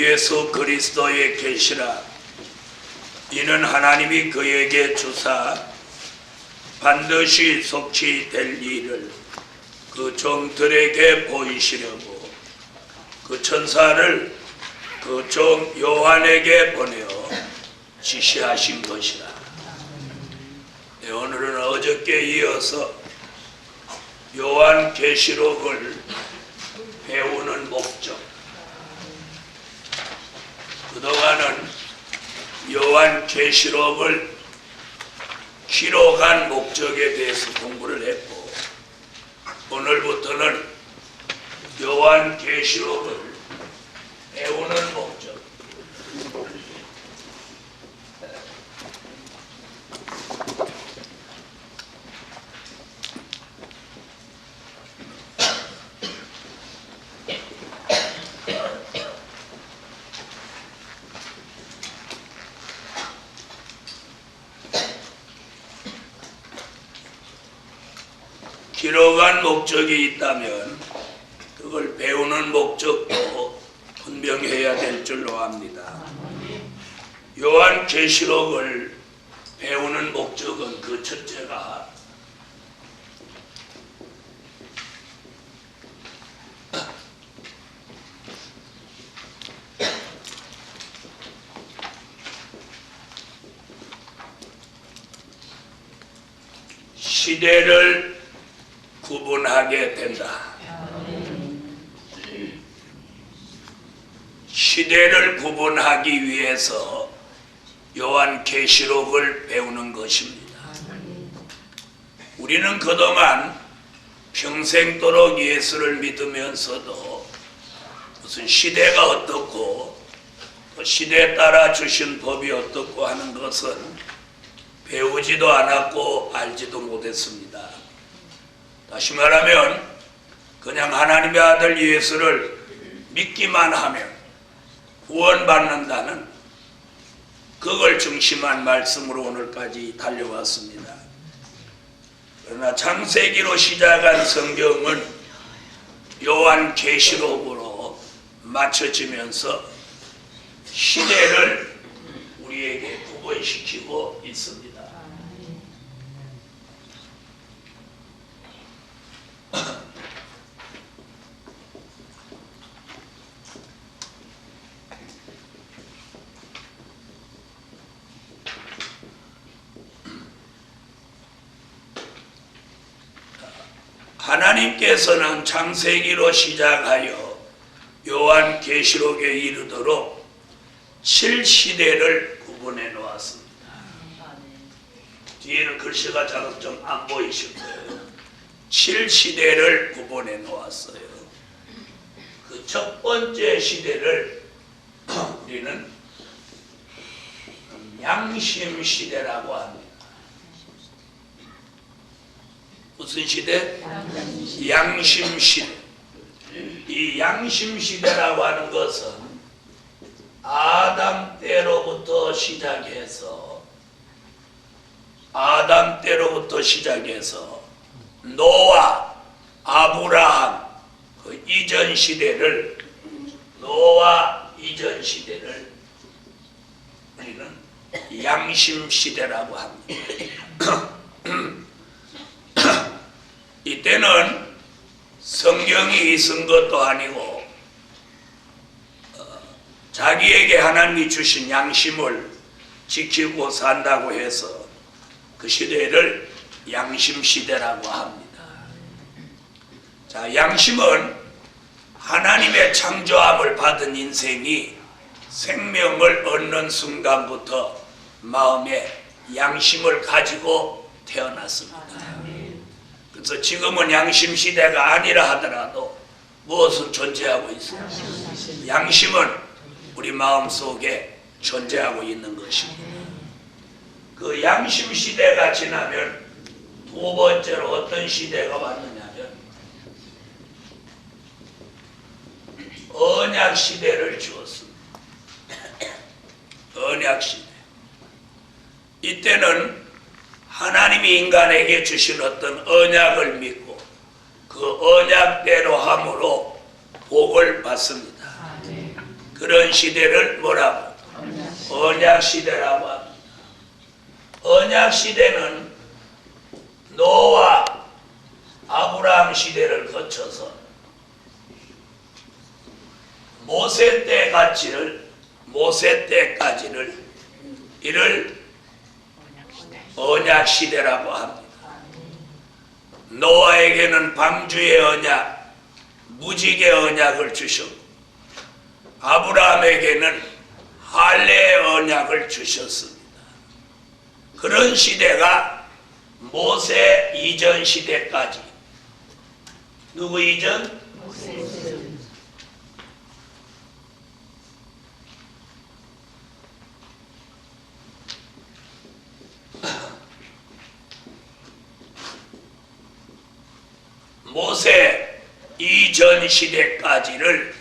예수 그리스도의 계시라. 이는 하나님이 그에게 주사 반드시 속히 될 일을 그 종들에게 보이시려고 그 천사를 그 종 요한에게 보내어 지시하신 것이라. 네, 오늘은 어저께 이어서 요한 계시록을 배우는 목적, 그동안은 요한 계시록을 기록한 목적에 대해서 공부를 했고, 오늘부터는 요한 계시록을 배우는 목적, 기록한 목적이 있다면 그걸 배우는 목적도 분명해야 될 줄로 압니다. 요한 계시록을 배우는 목적은 그 첫째가 시대를 구분하게 된다. 시대를 구분하기 위해서 요한 계시록을 배우는 것입니다. 우리는 그동안 평생도록 예수를 믿으면서도 무슨 시대가 어떻고 시대에 따라 주신 법이 어떻고 하는 것은 배우지도 않았고 알지도 못했습니다. 다시 말하면 그냥 하나님의 아들 예수를 믿기만 하면 구원받는다는 그걸 중심한 말씀으로 오늘까지 달려왔습니다. 그러나 창세기로 시작한 성경은 요한 계시록으로 맞춰지면서 시대를 우리에게 구분시키고 있습니다. 하나님께서는 창세기로 시작하여 요한 계시록에 이르도록 7시대를 구분해 놓았습니다. 뒤에는 글씨가 잘 좀 안 보이실 거예요. 7시대를 구분해 놓았어요. 그 첫 번째 시대를 우리는 양심시대라고 합니다. 무슨 시대? 양심시대. 이 양심시대라고 하는 것은 아담 때로부터 시작해서 노아, 아브라함 그 이전 시대를 우리는 양심시대라고 합니다. 이때는 성경이 있은 것도 아니고 자기에게 하나님이 주신 양심을 지키고 산다고 해서 그 시대를 양심시대라고 합니다. 자, 양심은 하나님의 창조함을 받은 인생이 생명을 얻는 순간부터 마음에 양심을 가지고 태어났습니다. 그래서 지금은 양심시대가 아니라 하더라도 무엇은 존재하고 있어요? 양심은 우리 마음속에 존재하고 있는 것입니다. 그 양심시대가 지나면 두 번째로 어떤 시대가 왔느냐면 언약시대를 주었습니다. 언약시대. 이때는 하나님이 인간에게 주신 어떤 언약을 믿고 그 언약대로 함으로 복을 받습니다. 그 그런 시대를 뭐라고? 언약 시대라고 합니다. 언약 시대는 노아, 아브라함 시대를 거쳐서 모세 때까지를 이를 언약 시대라고 합니다. 노아에게는 방주의 언약, 무직의 언약을 주셨고 아브라함에게는 할례의 언약을 주셨습니다. 그런 시대가 모세 이전 시대까지. 누구 이전? 모세 이전 시대까지를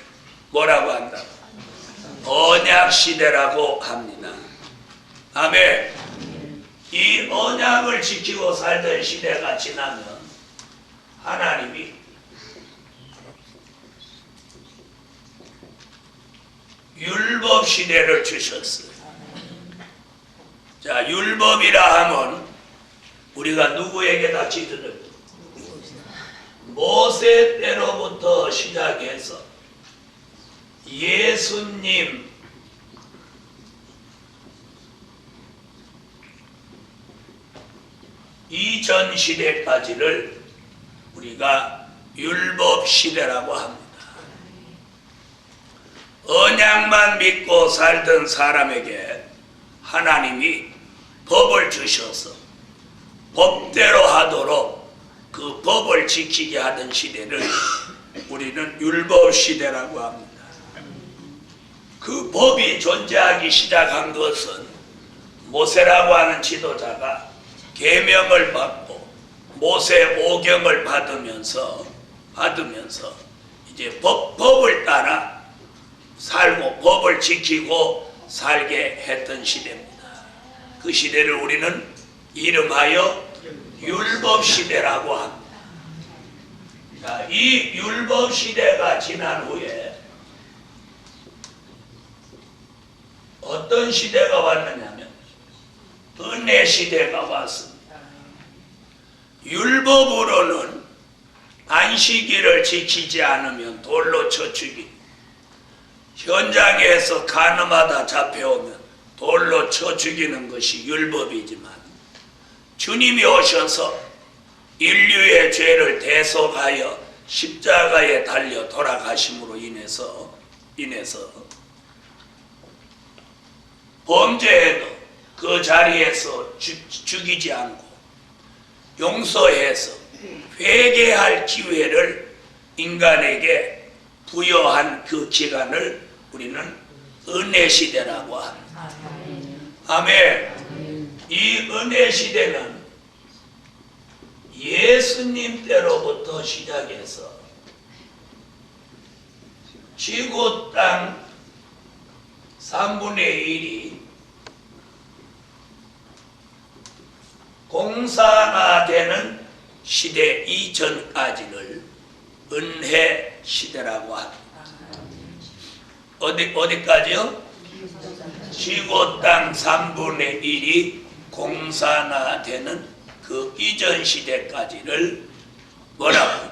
뭐라고 한다? 언약 시대라고 합니다. 아멘. 이 언약을 지키고 살던 시대가 지나면 하나님이 율법 시대를 주셨어요. 자, 율법이라 하면 우리가 누구에게다 지도를 모세 때로부터 시작해서 예수님 이전 시대까지를 우리가 율법 시대라고 합니다. 언약만 믿고 살던 사람에게 하나님이 법을 주셔서 법대로 하도록 그 법을 지키게 하던 시대를 우리는 율법 시대라고 합니다. 그 법이 존재하기 시작한 것은 모세라고 하는 지도자가 계명을 받고 모세 오경을 받으면서 이제 법을 따라 살고 법을 지키고 살게 했던 시대입니다. 그 시대를 우리는 이름하여 율법 시대라고 합니다. 자, 이 율법 시대가 지난 후에 어떤 시대가 왔느냐면 은혜 시대가 왔습니다. 율법으로는 안식일을 지키지 않으면 돌로 쳐 죽이, 현장에서 가늠하다 잡혀오면 돌로 쳐 죽이는 것이 율법이지만 주님이 오셔서 인류의 죄를 대속하여 십자가에 달려 돌아가심으로 인해서 범죄해도 그 자리에서 죽이지 않고 용서해서 회개할 기회를 인간에게 부여한 그 기간을 우리는 은혜 시대라고 합니다. 아멘. 이 은혜 시대는 예수님 때로부터 시작해서 지구 땅 3분의 1이 공산화되는 시대 이전까지를 은혜 시대라고 합니다. 어디까지요? 지구 땅 3분의 1이 공산화되는 그 이전 시대까지를 뭐라고?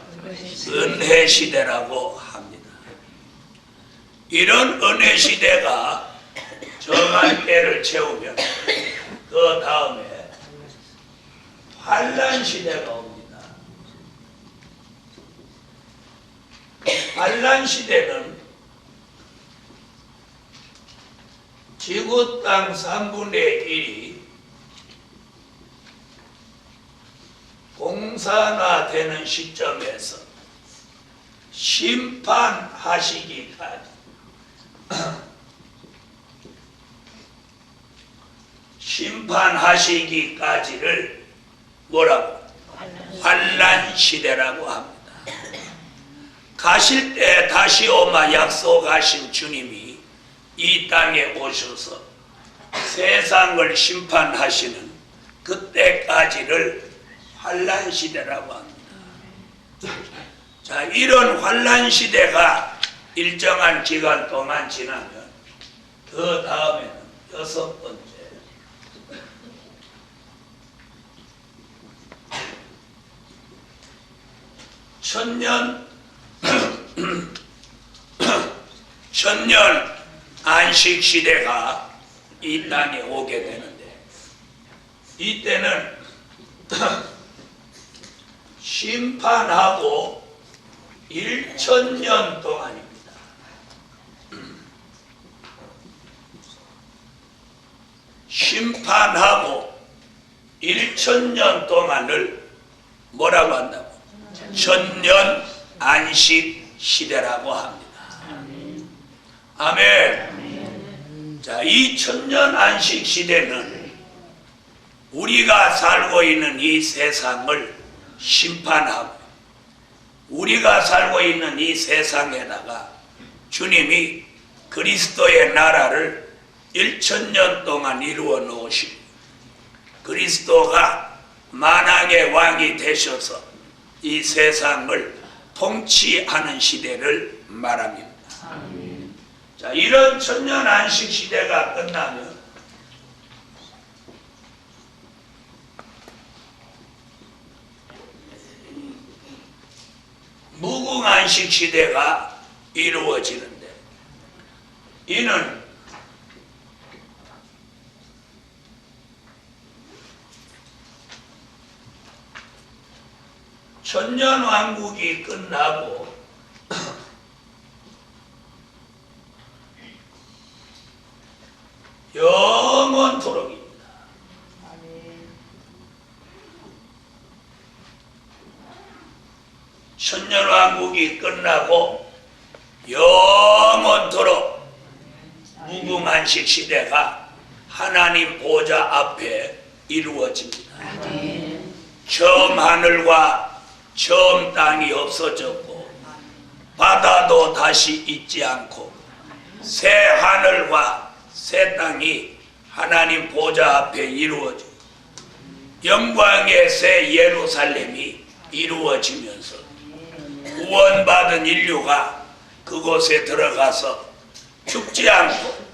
은혜 시대라고 합니다. 이런 은혜 시대가 정한 때를 채우면 그 다음에 환란 시대가 옵니다. 환란 시대는 지구 땅 3분의 1이 공산화되는 시점에서 심판하시기까지를 뭐라고? 환란 시대라고 합니다. 가실 때 다시 오마 약속하신 주님이 이 땅에 오셔서 세상을 심판하시는 그때까지를 환란 시대라고 합니다. 자, 이런 환란 시대가 일정한 기간 동안 지나면 그 다음에는 여섯 번째, 천년 안식 시대가 이 땅에 오게 되는데, 이때는 심판하고 1000년 동안입니다. 심판하고 1000년 동안을 뭐라고 한다고? 천년 안식 시대라고 합니다. 아멘. 자, 이 천년 안식 시대는 우리가 살고 있는 이 세상을 심판하고, 우리가 살고 있는 이 세상에다가 주님이 그리스도의 나라를 1000년 동안 이루어 놓으시고, 그리스도가 만왕의 왕이 되셔서 이 세상을 통치하는 시대를 말합니다. 자, 이런 천년 안식 시대가 끝나면 무궁안식 시대가 이루어지는데, 이는 천년왕국이 끝나고 영원토록입니다. 천년왕국이 끝나고 영원토록 무궁안식 시대가 하나님 보좌 앞에 이루어집니다. 처음 하늘과 처음 땅이 없어졌고, 바다도 다시 있지 않고, 새 하늘과 새 땅이 하나님 보좌 앞에 이루어지고, 영광의 새 예루살렘이 이루어지면서 구원받은 인류가 그곳에 들어가서 죽지 않고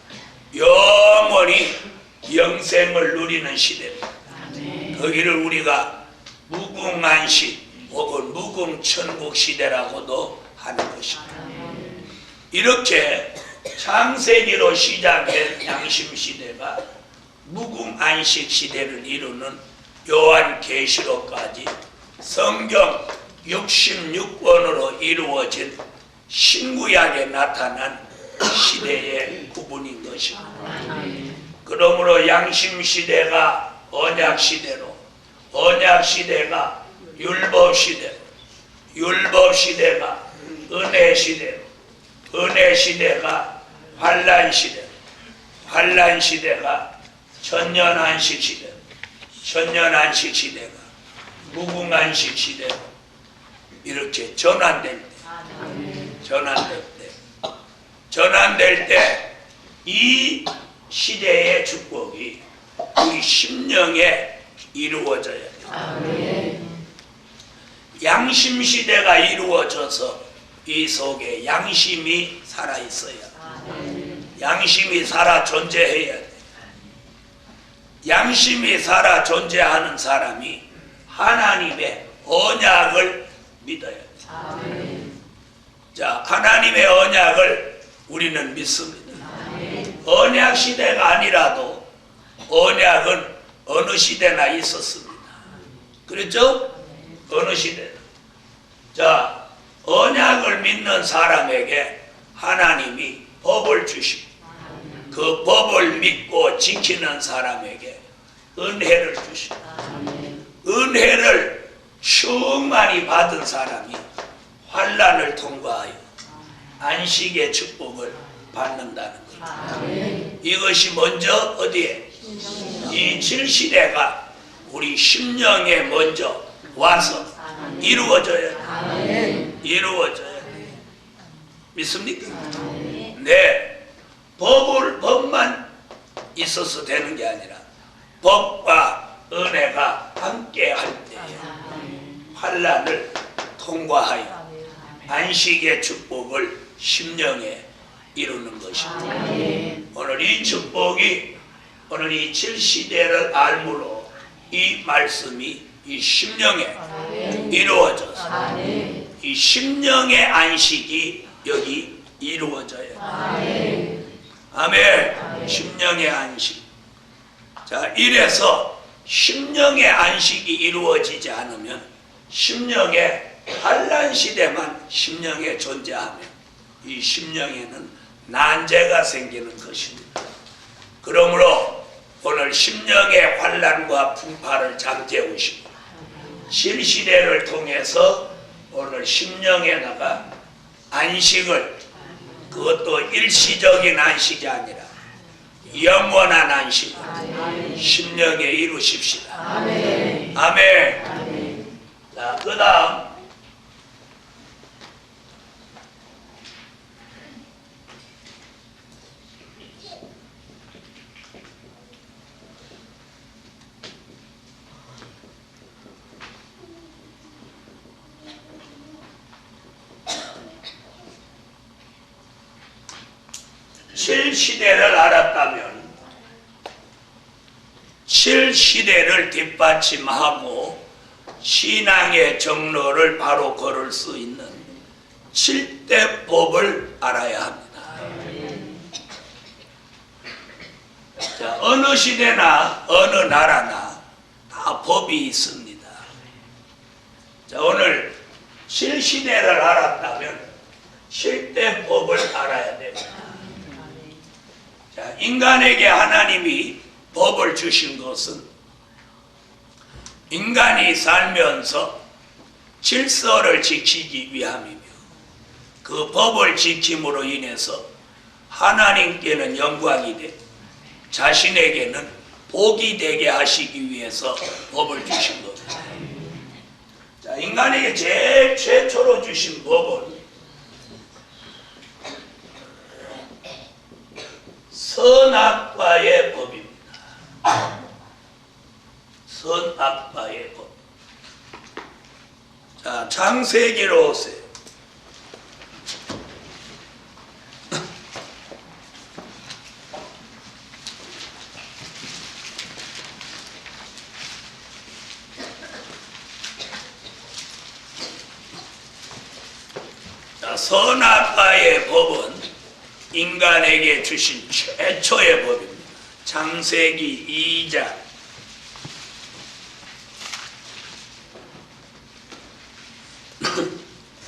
영원히 영생을 누리는 시대입니다. 거기를 우리가 무궁안식 혹은 무궁천국 시대라고도 하는 것입니다. 이렇게 창세기로 시작된 양심시대가 무궁안식 시대를 이루는 요한계시록까지 성경 66권으로 이루어진 신구약에 나타난 시대의 구분인 것입니다. 그러므로 양심시대가 언약시대로, 언약시대가 율법시대로, 율법시대가 은혜시대로, 은혜시대가 환란시대로, 환란시대가 천년안식시대로, 천년안식시대가 무궁안식시대로 이렇게 전환될 때 이 시대의 축복이 우리 심령에 이루어져야 돼요. 양심시대가 이루어져서 이 속에 양심이 살아있어야 돼요. 양심이 살아 존재해야 돼요. 양심이 살아 존재하는 사람이 하나님의 언약을 믿어야 돼요. 자, 하나님의 언약을 우리는 믿습니다. 언약 시대가 아니라도 언약은 어느 시대나 있었습니다. 그렇죠? 어느 시대. 자, 언약을 믿는 사람에게 하나님이 법을 주시고, 그 법을 믿고 지키는 사람에게 은혜를 주시고, 은혜를 충만히 받은 사람이 환난을 통과하여 안식의 축복을 받는다는 거예요. 이것이 먼저 어디에? 이 질시대가 우리 심령에 먼저 와서 이루어져야 돼. 이루어져야 돼. 믿습니까? 네. 법만 있어서 되는 게 아니라 법과 은혜가 함께 할 때 환난을 통과하여 안식의 축복을 심령에 이루는 것입니다. 오늘 이 축복이 오늘 이 7시대를 알므로 이 말씀이 이 심령에 이루어져서 이 심령의 안식이 여기 이루어져요. 아멘. 심령의 안식. 자, 이래서 심령의 안식이 이루어지지 않으면 심령의 환난 시대만 심령에 존재하며 이 심령에는 난제가 생기는 것입니다. 그러므로 오늘 심령의 환난과 풍파를 잠재우시고 실시대를 통해서 오늘 심령에다가 안식을, 그것도 일시적인 안식이 아니라 영원한 안식을 심령에 이루십시다. 아멘. 자, 그 다음 칠시대를 알았다면 칠시대를 뒷받침하고 신앙의 정로를 바로 걸을 수 있는 7대법을 알아야 합니다. 자, 어느 시대나 어느 나라나 다 법이 있습니다. 자, 오늘 7시대를 알았다면 7대법을 알아야 됩니다. 자, 인간에게 하나님이 법을 주신 것은 인간이 살면서 질서를 지키기 위함이며 그 법을 지킴으로 인해서 하나님께는 영광이 돼 자신에게는 복이 되게 하시기 위해서 법을 주신 겁니다. 자, 인간에게 제일 최초로 주신 법은 선악과의 법입니다. 선악과의 법. 자, 창세기로 오세요. 자, 선악과의 법은 인간에게 주신 최초의 법입니다. 창세기 2장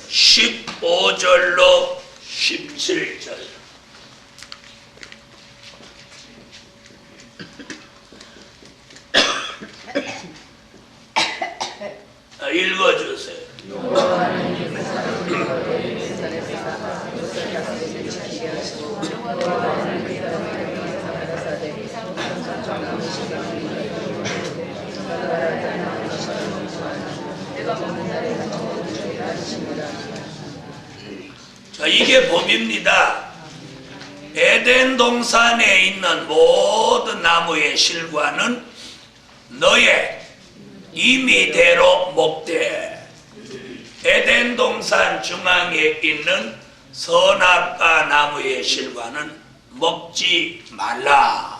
15절로 17절 읽어주세요. 자, 이게 법입니다. 에덴 동산에 있는 모든 나무의 실과는 너의 임의대로 먹되 에덴 동산 중앙에 있는 선악과 나무의 실과는 먹지 말라.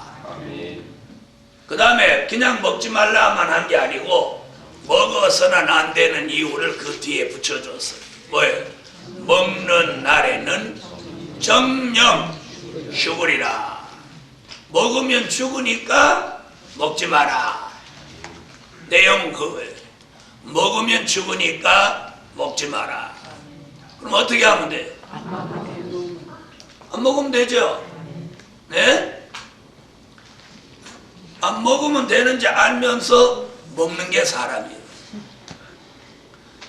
그 다음에 그냥 먹지 말라만 한 게 아니고 먹어서는 안 되는 이유를 그 뒤에 붙여줬어요. 뭐예요? 먹는 날에는 정령 죽으리라. 먹으면 죽으니까 먹지 마라. 내용 그거예요. 먹으면 죽으니까 먹지 마라. 그럼 어떻게 하면 돼? 안 먹으면 되죠? 네? 안 먹으면 되는지 알면서 먹는 게 사람이에요.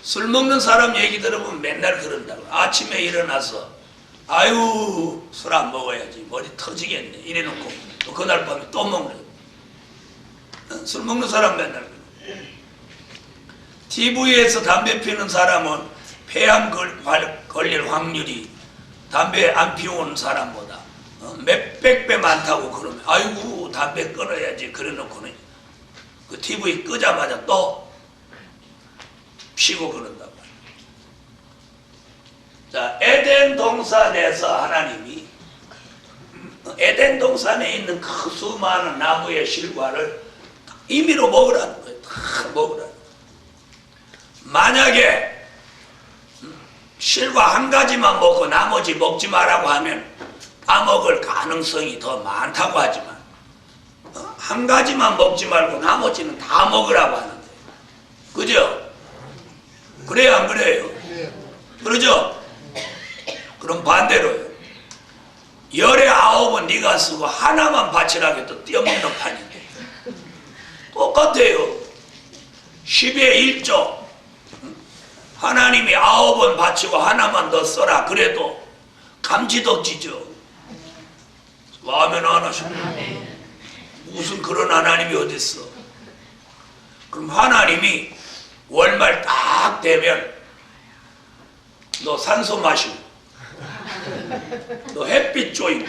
술 먹는 사람 얘기 들어보면 맨날 그런다고. 아침에 일어나서 아유 술 안 먹어야지 머리 터지겠네 이래놓고 또 그날 밤에 또 먹는. 술 먹는 사람 맨날 그래. TV에서 담배 피우는 사람은 폐암 걸릴 확률이 담배 안 피우는 사람보다 몇백 배 많다고 그러면 아이고 담배 끊어야지 그래놓고는 그 TV 끄자마자 또 피고 그런단 말이에요. 자, 에덴 동산에서 하나님이 에덴 동산에 있는 그 수많은 나무의 실과를 임의로 먹으라는 거예요. 다 먹으라는 거예요. 만약에 실과 한 가지만 먹고 나머지 먹지 말라고 하면 따먹을 가능성이 더 많다고 하지만 한 가지만 먹지 말고 나머지는 다 먹으라고 하는데, 그죠? 그래요 안 그래요? 그러죠? 그럼 반대로요. 열의 9은 네가 쓰고 하나만 바치라고 해도 떼어먹는 판인데 똑같아요. 10의 1조 하나님이 9은 바치고 하나만 더 써라 그래도 감지덕지죠. 마음에 안 하시네. 무슨 그런 하나님이 어딨어. 그럼 하나님이 월말 딱 되면 너 산소 마시고 너 햇빛 쬐이고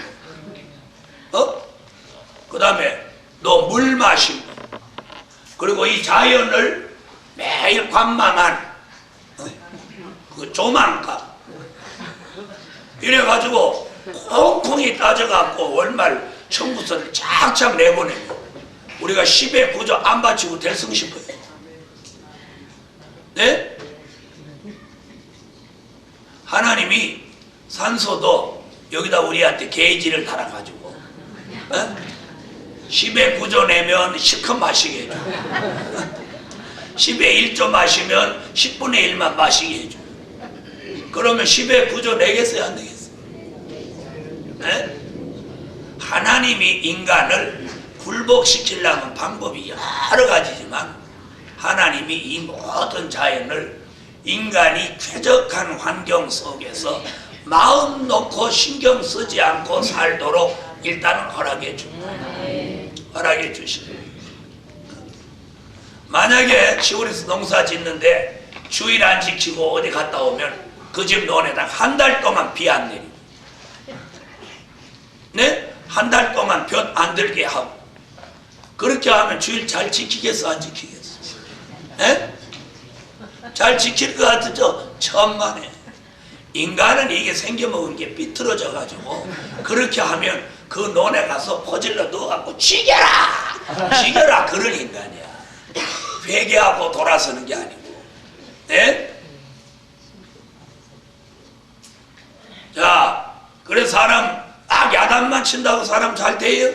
그 다음에 너 물 마시고 그리고 이 자연을 매일 관망한 그 조망가 이래가지고 콩콩이 따져갖고 월말 청구서를 쫙쫙 내보내면 우리가 10의 9조 안 바치고 될성 싶어요. 네? 하나님이 산소도 여기다 우리한테 게이지를 달아가지고 10의 9조 내면 실컷 마시게 해줘. 10의 1조 마시면 10분의 1만 마시게 해줘. 그러면 10의 9조 내겠어요 안 내겠어요? 네? 하나님이 인간을 굴복시키려는 방법이 여러 가지지만 하나님이 이 모든 자연을 인간이 쾌적한 환경 속에서 마음 놓고 신경 쓰지 않고 살도록 일단은 허락해 줍니다. 허락해 주시고 만약에 시골에서 농사 짓는데 주일 안 지키고 어디 갔다 오면 그 집 논에다 한 달 동안 비 안 내리고 네? 한 달 동안 볕 안 들게 하고 그렇게 하면 주일 잘 지키겠어 안 지키겠어? 네? 잘 지킬 것 같죠? 천만에. 인간은 이게 생겨먹은 게 삐뚤어져 가지고 그렇게 하면 그 논에 가서 퍼질러 넣어갖고 죽여라! 죽여라! 그런 인간이야. 회개하고 돌아서는 게 아니고. 네? 자, 그래서 사람 딱 야단만 친다고 사람 잘 돼요?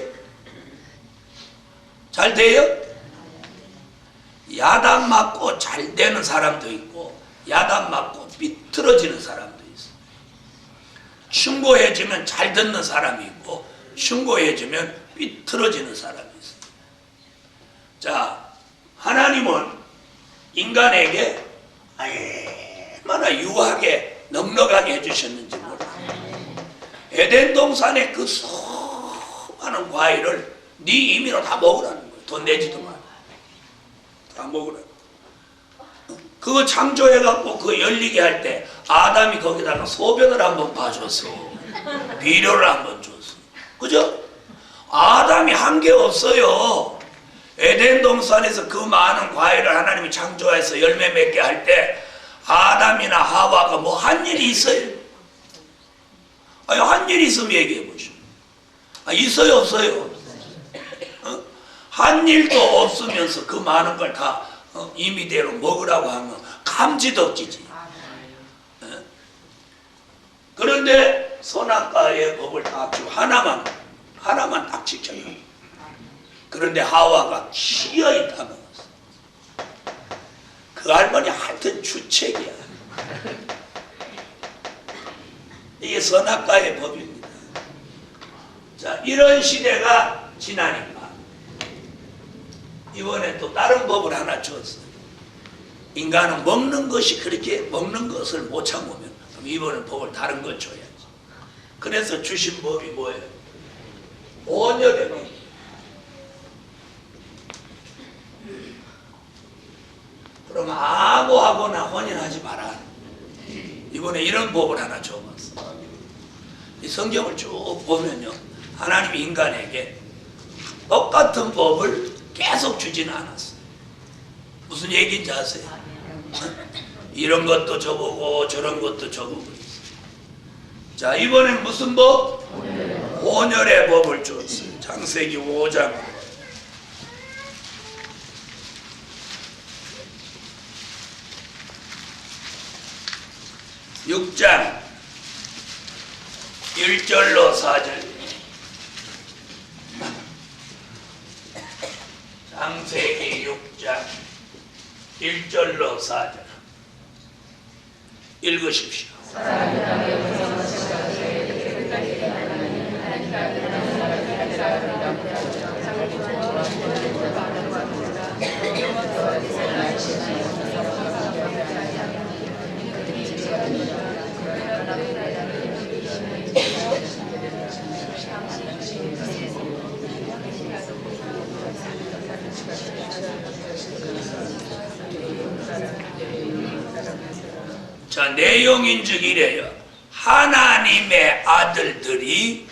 잘 돼요? 야단 맞고 잘 되는 사람도 있고 야단 맞고 삐뚤어지는 사람도 있어. 충고해주면 잘 듣는 사람이 있고 충고해주면 삐뚤어지는 사람이 있어. 자, 하나님은 인간에게 얼마나 유하게 넉넉하게 해주셨는지 몰라. 에덴 동산의 그 수많은 과일을 네 임의로 다 먹으라는 거야. 돈 내지도 말고 다 먹으라. 그거 창조해갖고 그거 열리게 할 때 아담이 거기다가 소변을 한번 봐줬어. 비료를 한번 줬어. 그죠? 아담이 한 게 없어요. 에덴 동산에서 그 많은 과일을 하나님이 창조해서 열매 맺게 할 때 아담이나 하와가 뭐 한 일이 있어요? 아니 한 일이 있으면 얘기해 보시오. 있어요 없어요? 한 일도 없으면서 그 많은 걸 다 임의대로 먹으라고 하면 감지덕지지. 그런데 선악과의 법을 다 지키고 하나만 딱 지켜요. 그런데 하와가 기어이 다 먹었어. 그 할머니 하여튼 주책이야. 이게 선악과의 법입니다. 자, 이런 시대가 지나니까 이번에 또 다른 법을 하나 줬어요. 인간은 먹는 것이 그렇게 먹는 것을 못 참으면 그럼 이번엔 법을 다른 것 줘야지. 그래서 주신 법이 뭐예요? 온열의 법. 그럼 아무하고나 혼인하지 마라. 이번에 이런 법을 하나 줘봤어. 이 성경을 쭉 보면요, 하나님이 인간에게 똑같은 법을 계속 주지는 않았어요. 무슨 얘기인지 아세요? 이런 것도 줘보고 저런 것도 줘보고 있어요. 자, 이번엔 무슨 법? 혼혈의 법을 줬어요. 창세기 5장 6장 1절로 4절. 창세기 6장 1절로 4절 읽으십시오. 자, 내용인즉 이래요. 하나님의 아들들이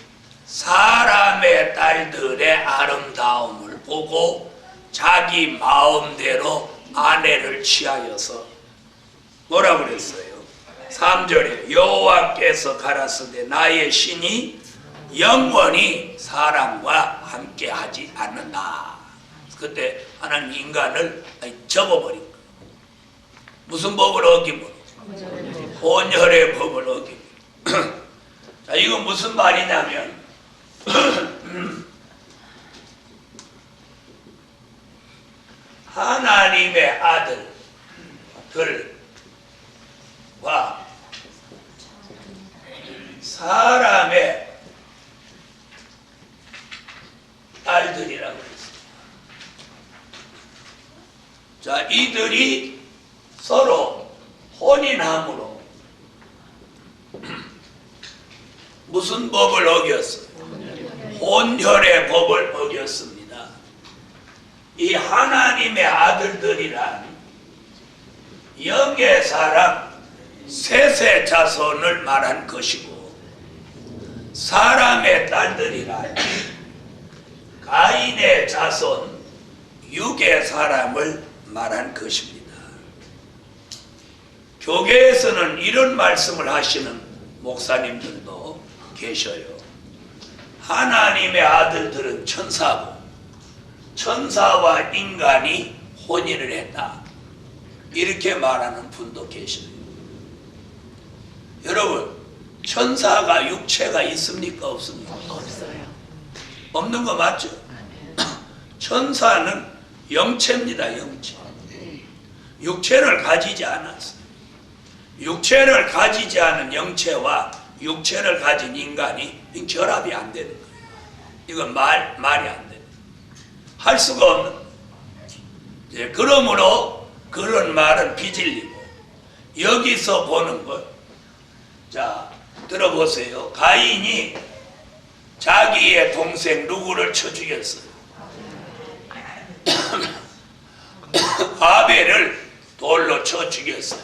사람의 딸들의 아름다움을 보고 자기 마음대로 아내를 취하여서 뭐라 그랬어요? 3절에 여호와께서 가라사대 나의 신이 영원히 사람과 함께 하지 않는다. 그때 하나님 인간을 접어버린 거예요. 무슨 법을 어기면? 혼혈의 법을 어기면. 자, 이건 무슨 말이냐면 하나님의 아들들과 사람의 딸들이라고 했습니다. 자, 이들이 서로 혼인함으로 무슨 법을 어겼어요? 혼혈의 법을 어겼습니다. 이 하나님의 아들들이란 영의 사람 셋의 자손을 말한 것이고, 사람의 딸들이란 가인의 자손 육의 사람을 말한 것입니다. 교계에서는 이런 말씀을 하시는 목사님들도 계셔요. 하나님의 아들들은 천사고 천사와 인간이 혼인을 했다, 이렇게 말하는 분도 계셔요. 여러분, 천사가 육체가 있습니까 없습니까? 없어요. 없는 거 맞죠? 천사는 영체입니다. 영체. 육체를 가지지 않았어요. 육체를 가지지 않은 영체와 육체를 가진 인간이 결합이 안 되는 거예요. 이건 말이 안 돼요. 할 수가 없는. 이제 그러므로 그런 말은 비질리고, 여기서 보는 것, 자, 들어보세요. 가인이 자기의 동생 누구를 쳐 죽였어요? 아벨을 돌로 쳐 죽였어요.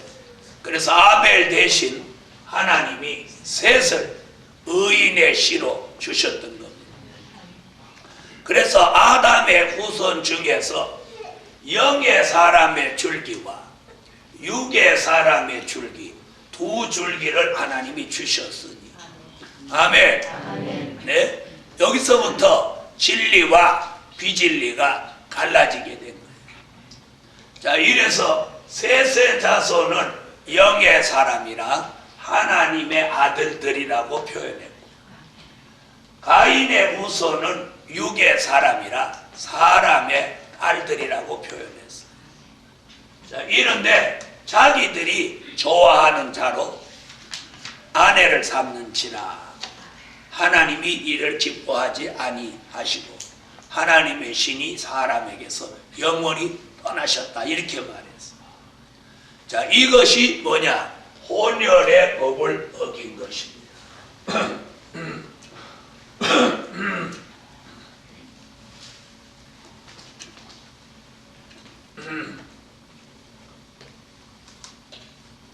그래서 아벨 대신 하나님이 셋을 의인의 씨로 주셨던 겁니다. 그래서 아담의 후손 중에서 영의 사람의 줄기와 육의 사람의 줄기, 두 줄기를 하나님이 주셨으니. 아멘. 네, 여기서부터 진리와 비진리가 갈라지게 된 거예요. 자, 이래서 셋의 자손은 영의 사람이라 하나님의 아들들이라고 표현했고, 가인의 후손은 육의 사람이라 사람의 딸들이라고 표현했어요. 자, 이런데 자기들이 좋아하는 자로 아내를 삼는지라 하나님이 이를 기뻐하지 아니하시고 하나님의 신이 사람에게서 영원히 떠나셨다, 이렇게 말했어요. 자, 이것이 뭐냐? 혼혈의 법을 어긴 것입니다.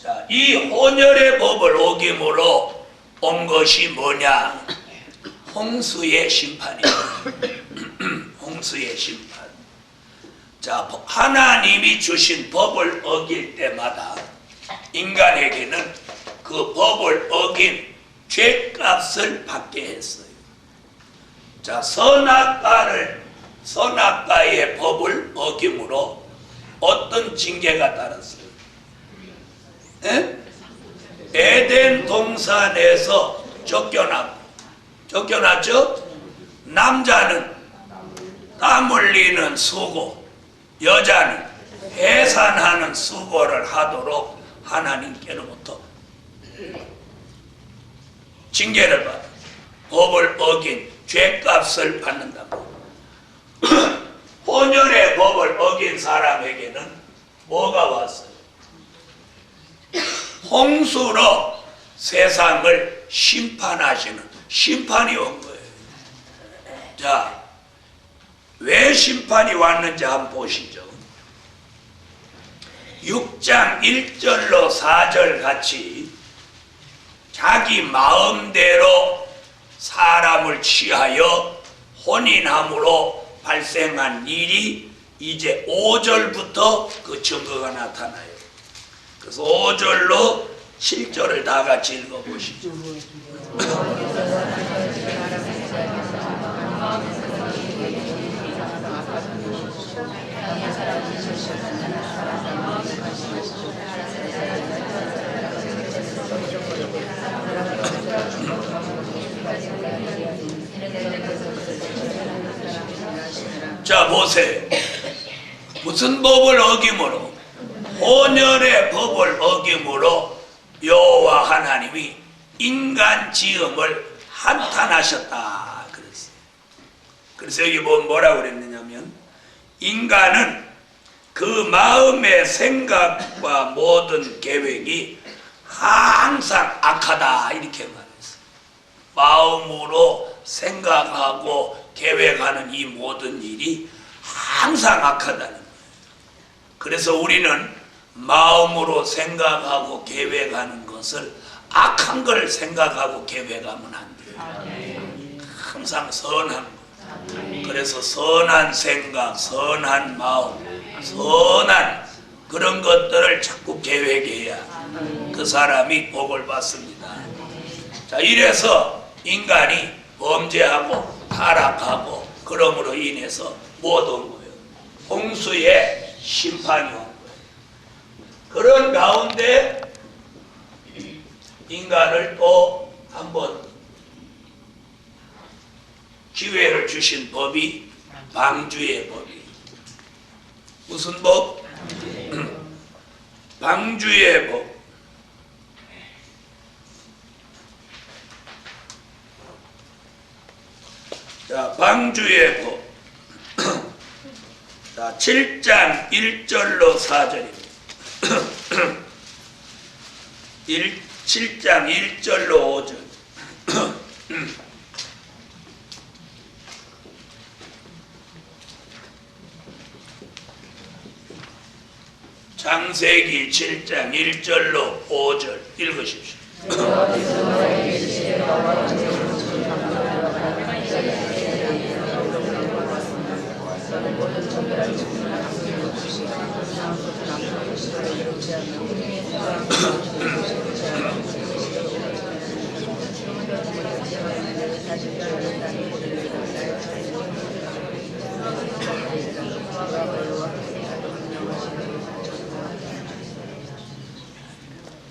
자, 이 혼혈의 법을 어김으로 온 것이 뭐냐? 홍수의 심판이에요. 홍수의 심판. 자, 하나님이 주신 법을 어길 때마다 인간에게는 그 법을 어긴 죄값을 받게 했어요. 자, 선악과의 법을 어김으로 어떤 징계가 따랐어요? 에? 에덴 동산에서 쫓겨났죠? 남자는 땀 흘리는 수고, 여자는 해산하는 수고를 하도록 하나님께로부터 징계를 받아 법을 어긴 죄값을 받는다고. 혼혈의 법을 어긴 사람에게는 뭐가 왔어요? 홍수로 세상을 심판하시는 심판이 온 거예요. 자, 왜 심판이 왔는지 한번 보시죠. 6장 1절로 4절 같이 자기 마음대로 사람을 취하여 혼인함으로 발생한 일이 이제 5절부터 그 증거가 나타나요. 그래서 5절로 7절을 다 같이 읽어보시죠. 자, 보세요. 무슨 법을 어김으로? 혼혈의 법을 어김으로 여호와 하나님이 인간 지음을 한탄하셨다 그랬어요. 그래서 여기 뭐라고 그랬느냐면, 인간은 그 마음의 생각과 모든 계획이 항상 악하다 이렇게 말했어요. 마음으로 생각하고 계획하는 이 모든 일이 항상 악하다는 거예요. 그래서 우리는 마음으로 생각하고 계획하는 것을 악한 걸 생각하고 계획하면 안 돼요. 항상 선한 것. 그래서 선한 생각, 선한 마음, 선한 그런 것들을 자꾸 계획해야 그 사람이 복을 받습니다. 자, 이래서 인간이 범죄하고 타락하고 그럼으로 인해서 못 온 거예요. 홍수의 심판이 온 거예요. 그런 가운데 인간을 또 한번 기회를 주신 법이 방주의 법이. 무슨 법? 방주의 법. 자, 방주의 법. 자, 7장 1절로 4절입니다. 7장 1절로 5절. 창세기 7장 1절로 5절 읽으십시오.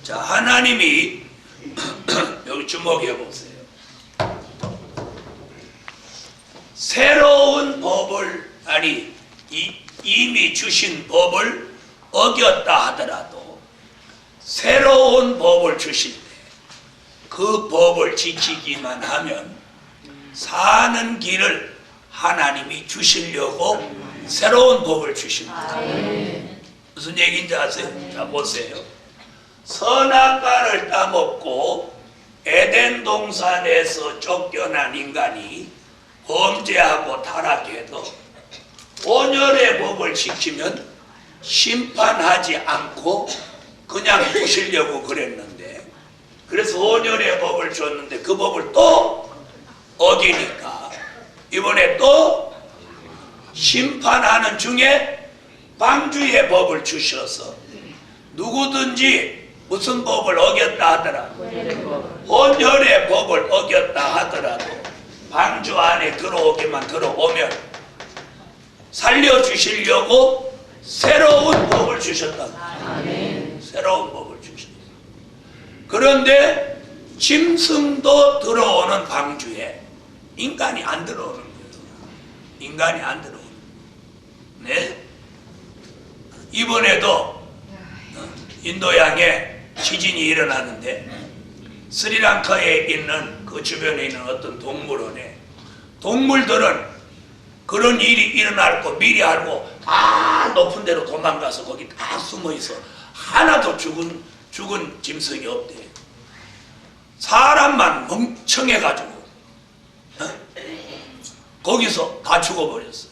자, 하나님이 여기 주목해 보세요. 새로운 법을 이미 주신 법을 어겼다 하더라도 새로운 법을 주실 때 그 법을 지키기만 하면 사는 길을 하나님이 주시려고 새로운 법을 주십니다. 무슨 얘기인지 아세요? 자, 보세요. 선악과를 따먹고 에덴 동산에서 쫓겨난 인간이 범죄하고 타락해도 온열의 법을 지키면 심판하지 않고 그냥 두시려고 그랬는데, 그래서 온열의 법을 줬는데 그 법을 또 어기니까 이번에 또 심판하는 중에 방주의 법을 주셔서 누구든지 무슨 법을 어겼다 하더라도, 혼혈의 법을 어겼다 하더라도 방주 안에 들어오면 들어오기만 들어오면 살려주시려고 새로운 법을 주셨다. 새로운 법을 주셨다. 그런데 짐승도 들어오는 방주에 인간이 안 들어오는 거예요. 인간이 안 들어오는 거예요. 네? 이번에도 인도양에 지진이 일어나는데 스리랑카에 있는 그 주변에 있는 어떤 동물원에 동물들은 그런 일이 일어날 거 미리 알고 다 높은 데로 도망가서 거기 다 숨어 있어. 하나도 죽은 짐승이 없대. 사람만 멍청해가지고 거기서 다 죽어버렸어.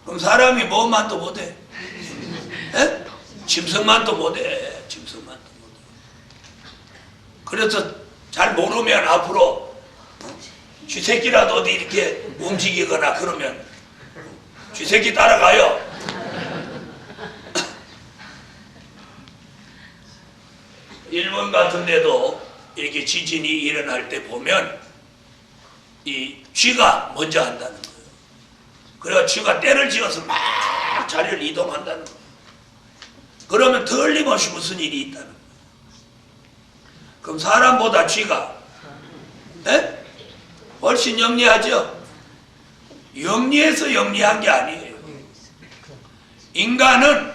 그럼 사람이 뭐만도 못해? 짐승만도 못해. 짐승만도 못해. 그래서 잘 모르면 앞으로 쥐새끼라도 어디 이렇게 움직이거나 그러면 쥐새끼 따라가요. 일본 같은 데도 이렇게 지진이 일어날 때 보면 이 쥐가 먼저 한다는 거예요. 그래서 쥐가 떼를 지어서 막 자리를 이동한다는 거예요. 그러면 틀림없이 무슨 일이 있다는 거예요. 그럼 사람보다 쥐가 훨씬 영리하죠? 영리해서 영리한 게 아니에요. 인간은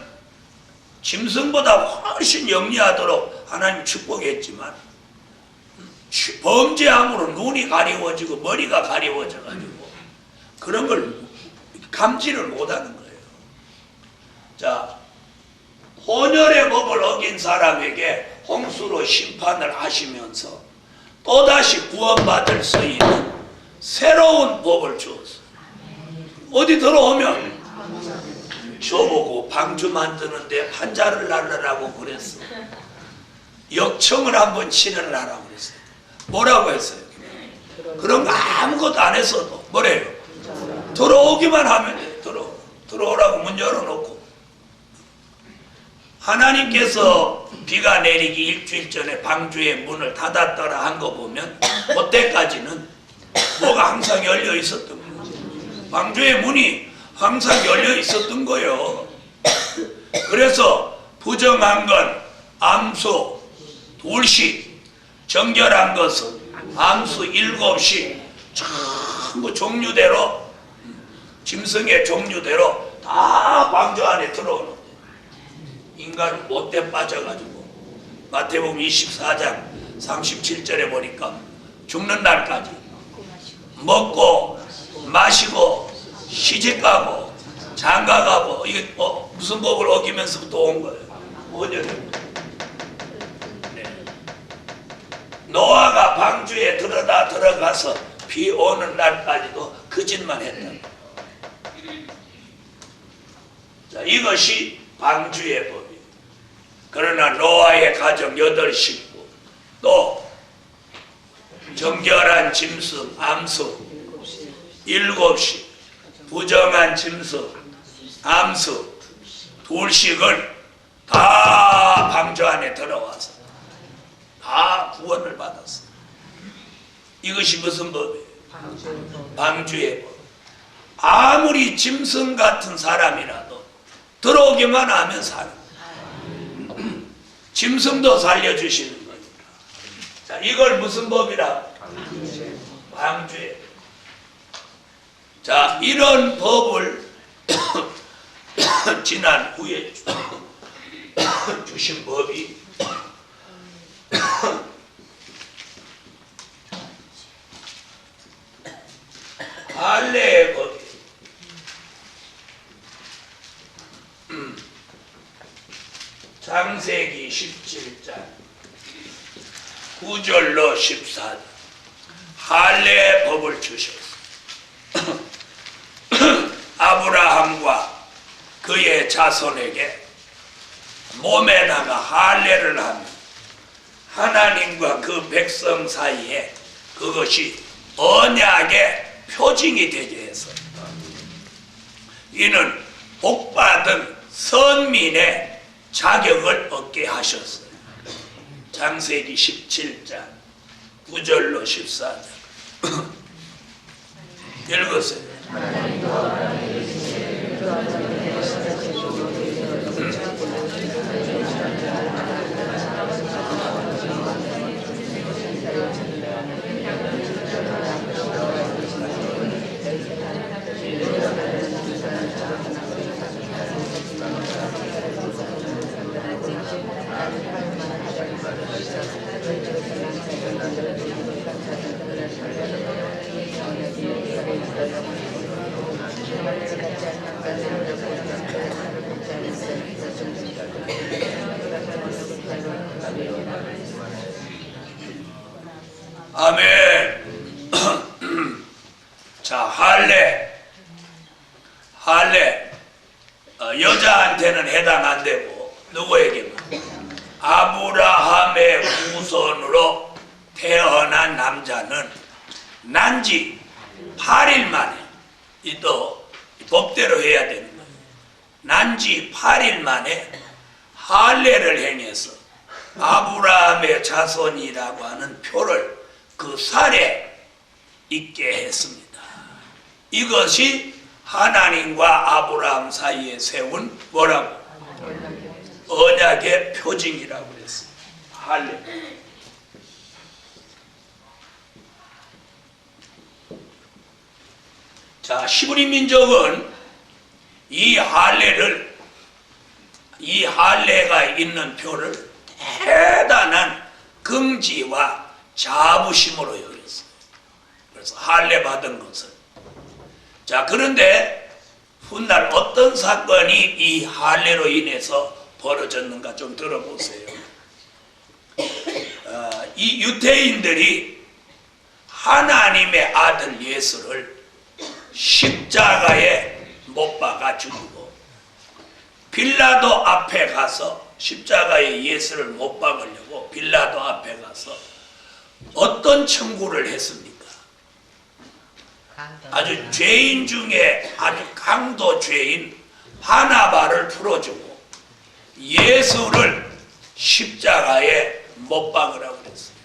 짐승보다 훨씬 영리하도록 하나님 축복했지만 범죄함으로 눈이 가리워지고 머리가 가리워져가지고 그런 걸 감지를 못하는 거예요. 자, 혼혈의 법을 어긴 사람에게 홍수로 심판을 하시면서 또다시 구원받을 수 있는 새로운 법을 주었어요. 어디 들어오면 저보고 방주 만드는데 판자를 날르라고 그랬어. 역청을 한번 치르라고 그랬어요. 뭐라고 했어요? 그런 거 아무것도 안 했어도 뭐래요? 들어오기만 하면 돼. 들어오라고 문 열어놓고. 하나님께서 비가 내리기 일주일 전에 방주의 문을 닫았더라 한 거 보면 그때까지는 뭐가 항상 열려 있었던 거예요. 방주의 문이 항상 열려 있었던 거예요. 그래서 부정한 건 암수 2씩, 정결한 것은 암수 7씩 전부 종류대로 짐승의 종류대로 다 방주 안에 들어오는데 인간은 못돼 빠져가지고 마태복음 24장 37절에 보니까 죽는 날까지 먹고 마시고 시집가고 장가가고 이게 무슨 법을 어기면서부터 온 거예요. 네. 노아가 방주에 들어가서 비 오는 날까지도 그 짓만 했다. 자, 이것이 방주의 법이에요. 그러나 노아의 가정 8식구 또 정결한 짐승 암수 7씩 부정한 짐승 암수 2씩을 다 방주 안에 들어와서 다 구원을 받았어요. 이것이 무슨 법이에요? 방주의 법. 아무리 짐승 같은 사람이라도 들어오기만 하면 사는 거예요. 짐승도 살려주시는 거니까. 자, 이걸 무슨 법이라? 방주의 법. 자, 이런 법을 지난 후에 주신 법이 할례의 법이에요. 창세기 17장 9절로 14절 할례의 법을 주셨어요. 아브라함과 그의 자손에게 몸에다가 할례를 하면 하나님과 그 백성 사이에 그것이 언약의 표징이 되게 해서 이는 복받은 선민의 자격을 얻게 하셨어요. 창세기 17장 9절로 14절 읽으세요. 아멘. 자, 할례 여자한테는 해당 안 되고 누구에게만? 아브라함의 후손으로 태어난 남자는 난지 8일 만에, 또 법대로 해야 되는 거예요. 난지 8일 만에 할례를 행해서 아브라함의 자손이라고 하는 표를 그 살에 있게 했습니다. 이것이 하나님과 아브라함 사이에 세운 뭐라고? 언약의 표징이라고 그랬어요. 할례. 자, 히브리 민족은 이 할례가 있는 표를 대단한 긍지와 자부심으로 여겼어요. 그래서 할례 받은 것은. 자, 그런데 훗날 어떤 사건이 이 할례로 인해서 벌어졌는가 좀 들어보세요. 이 유대인들이 하나님의 아들 예수를 십자가에 못 박아 죽이고 빌라도 앞에 가서 십자가에 예수를 못 박으려고 빌라도 앞에 가서 어떤 청구를 했습니까? 아주 죄인 중에 아주 강도 죄인 바나바를 풀어주고 예수를 십자가에 못 박으라고 그랬어요.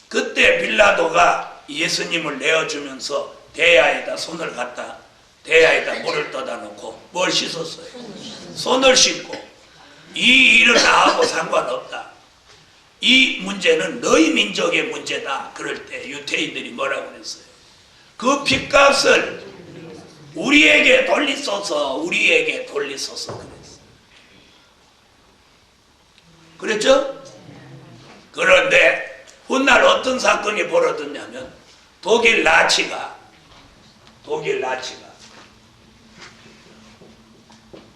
그때 빌라도가 예수님을 내어주면서 대야에다 손을 갖다 대야에다 물을 떠다 놓고 뭘 씻었어요? 손을 씻고 이 일은 나하고 상관없다. 이 문제는 너희 민족의 문제다. 그럴 때 유대인들이 뭐라고 그랬어요? 그 핏값을 우리에게 돌리소서 그랬어요. 그랬죠? 그런데 훗날 어떤 사건이 벌어졌냐면 독일 나치가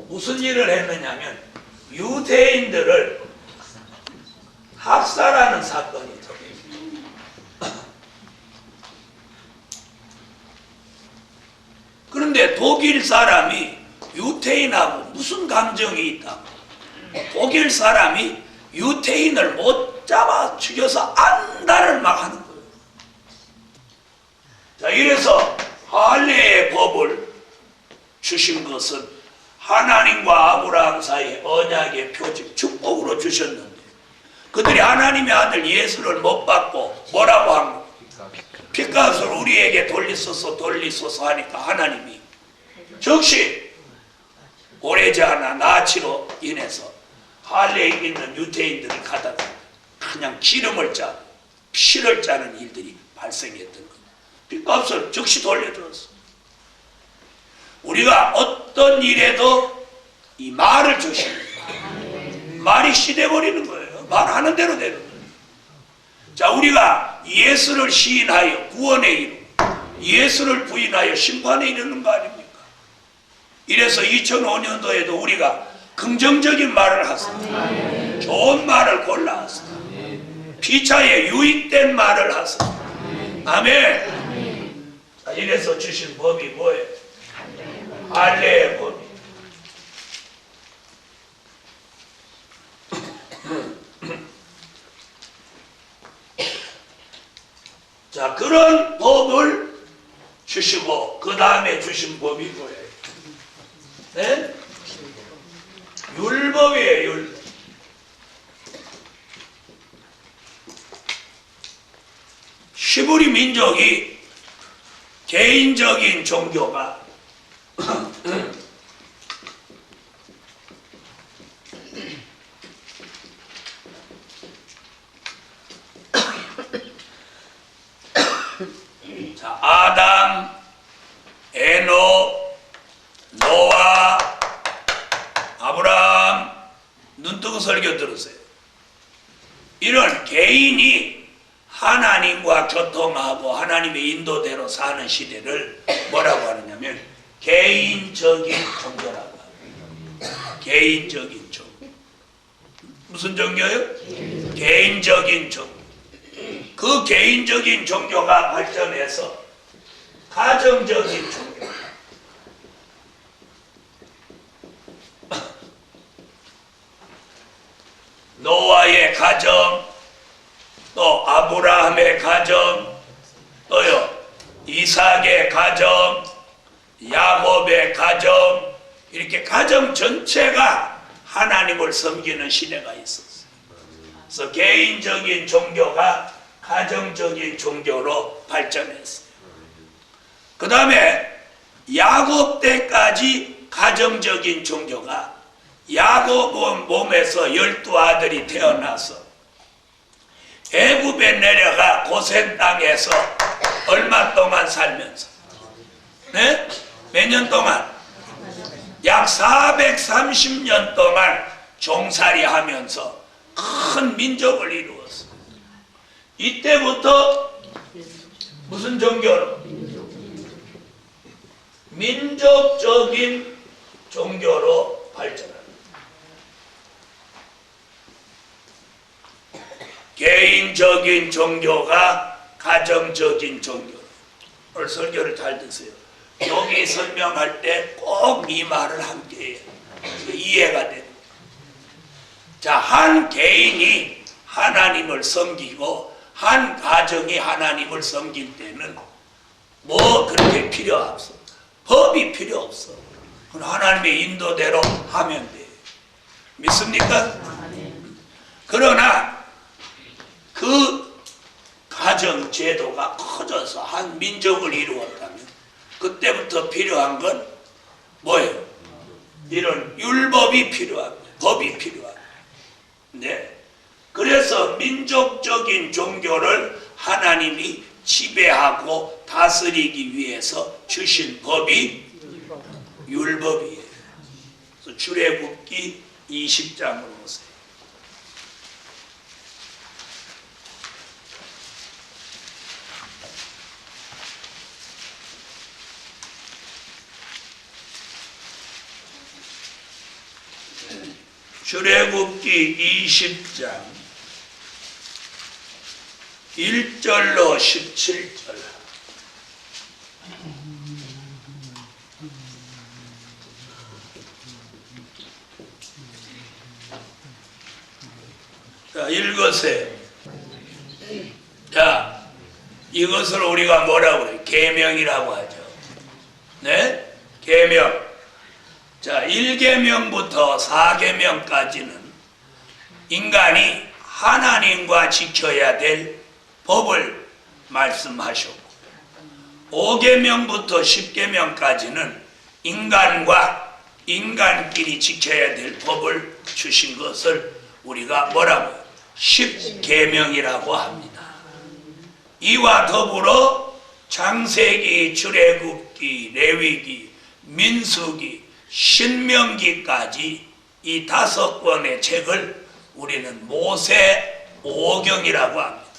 무슨 일을 했느냐면 유대인들을 학살하는 사건이 있었어요. 그런데 독일 사람이 유대인하고 무슨 감정이 있다? 독일 사람이 유대인을 못 잡아 죽여서 안달을 막 하는 거예요. 자, 이래서 할례의 법을 주신 것은 하나님과 아브라함 사이의 언약의 표징, 축복으로 주셨는데 그들이 하나님의 아들 예수를 못 받고 뭐라고 한 거예요? 핏값을 우리에게 돌리소서 하니까 하나님이 즉시 오래지 않아 나치로 인해서 할례에 있는 유대인들을 가다가 그냥 기름을 짜고 피를 짜는 일들이 발생했던 거예요. 핏값을 즉시 돌려줬어. 우리가 어떤 일에도 이 말을 조심해요. 말이 시대버리는 거예요. 말하는 대로 되는 거예요. 자, 우리가 예수를 시인하여 구원에 이르고 예수를 부인하여 심판에 이르는 거 아닙니까? 이래서 2005년도에도 우리가 긍정적인 말을 하세요. 좋은 말을 골라 하세요. 피차에 유익된 말을 하세요. 아멘. 자, 이래서 주신 법이 뭐예요? 할례의 법이. 자, 그런 법을 주시고 그 다음에 주신 법이 뭐예요? 네? 율법이에요. 율법. 히브리 민족이 개인적인 종교가 자, 아담, 에녹, 노아, 아브라함, 눈뜨고 설교 들으세요. 이런 개인이 하나님과 교통하고 하나님의 인도대로 사는 시대를 뭐라고 하느냐면 개인적인 종교라고 합니다. 개인적인 종교. 무슨 종교요? 개인적인 종교. 그 개인적인 종교가 발전해서 가정적인 종교. 노아의 가정, 또 아브라함의 가정, 또요 이삭의 가정, 야곱의 가정, 이렇게 가정 전체가 하나님을 섬기는 시대가 있었어요. 그래서 개인적인 종교가 가정적인 종교로 발전했어요. 그 다음에 야곱 때까지 가정적인 종교가, 야곱 몸에서 12아들이 태어나서 애굽에 내려가 고센 땅에서 얼마 동안 살면서, 네? 몇 년 동안? 약 430년 동안 종살이 하면서 큰 민족을 이루었어요. 이때부터 무슨 종교로? 민족적인 종교로 발전합니다. 개인적인 종교가 가정적인 종교. 오늘 설교를 잘 듣세요. 여기 설명할 때 꼭 이 말을 함께 해요. 이해가 됩니다. 자, 한 개인이 하나님을 섬기고 한 가정이 하나님을 섬길 때는 뭐 그렇게 필요 없어. 법이 필요 없어. 하나님의 인도대로 하면 돼. 믿습니까? 그러나 그 가정 제도가 커져서 한 민족을 이루었다면 그때부터 필요한 건 뭐예요? 이런 율법이 필요합니다. 법이 필요합니다. 네. 그래서 민족적인 종교를 하나님이 지배하고 다스리기 위해서 주신 법이 율법이에요. 그래서 출애굽기 20장으로 보세요. 출애굽기 20장 1절로 17절. 자, 읽으세요. 자, 이것을 우리가 뭐라고 그래요? 계명이라고 하죠. 네? 계명. 자, 1계명부터 4계명까지는 인간이 하나님과 지켜야 될 법을 말씀하셨고, 5계명부터 10계명까지는 인간과 인간끼리 지켜야 될 법을 주신 것을 우리가 뭐라고 해요? 10계명이라고 합니다. 이와 더불어 창세기, 출애굽기, 레위기, 민수기, 신명기까지 이 5권의 책을 우리는 모세 오경이라고 합니다.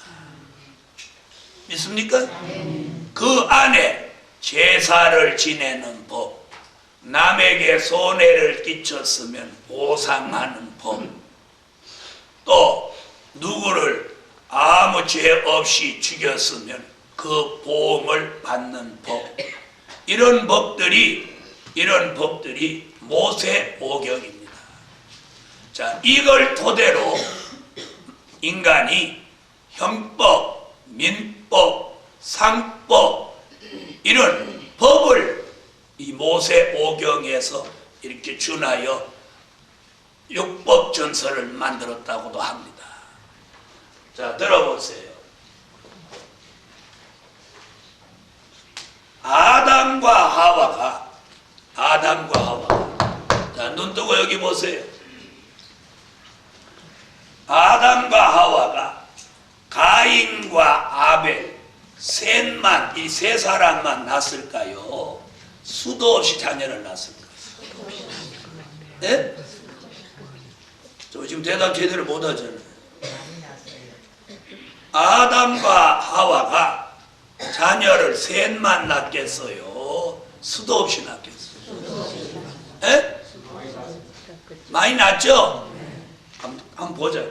믿습니까? 그 안에 제사를 지내는 법, 남에게 손해를 끼쳤으면 보상하는 법, 또 누구를 아무 죄 없이 죽였으면 그 보험을 받는 법, 이런 법들이 모세 오경입니다. 자, 이걸 토대로 인간이 형법, 민법, 상법, 이런 법을 이 모세 오경에서 이렇게 준하여 율법전서를 만들었다고도 합니다. 자, 들어보세요. 아담과 하와가 자, 눈 뜨고 여기 보세요. 아담과 하와가 가인과 아벨 셋만, 이 세 사람만 낳았을까요? 수도 없이 자녀를 낳았을까요? 네? 저 지금 대답 제대로 못 하잖아요. 아담과 하와가 자녀를 셋만 낳겠어요? 수도 없이 낳겠어요? 예? 많이 낳죠? 한번 보자.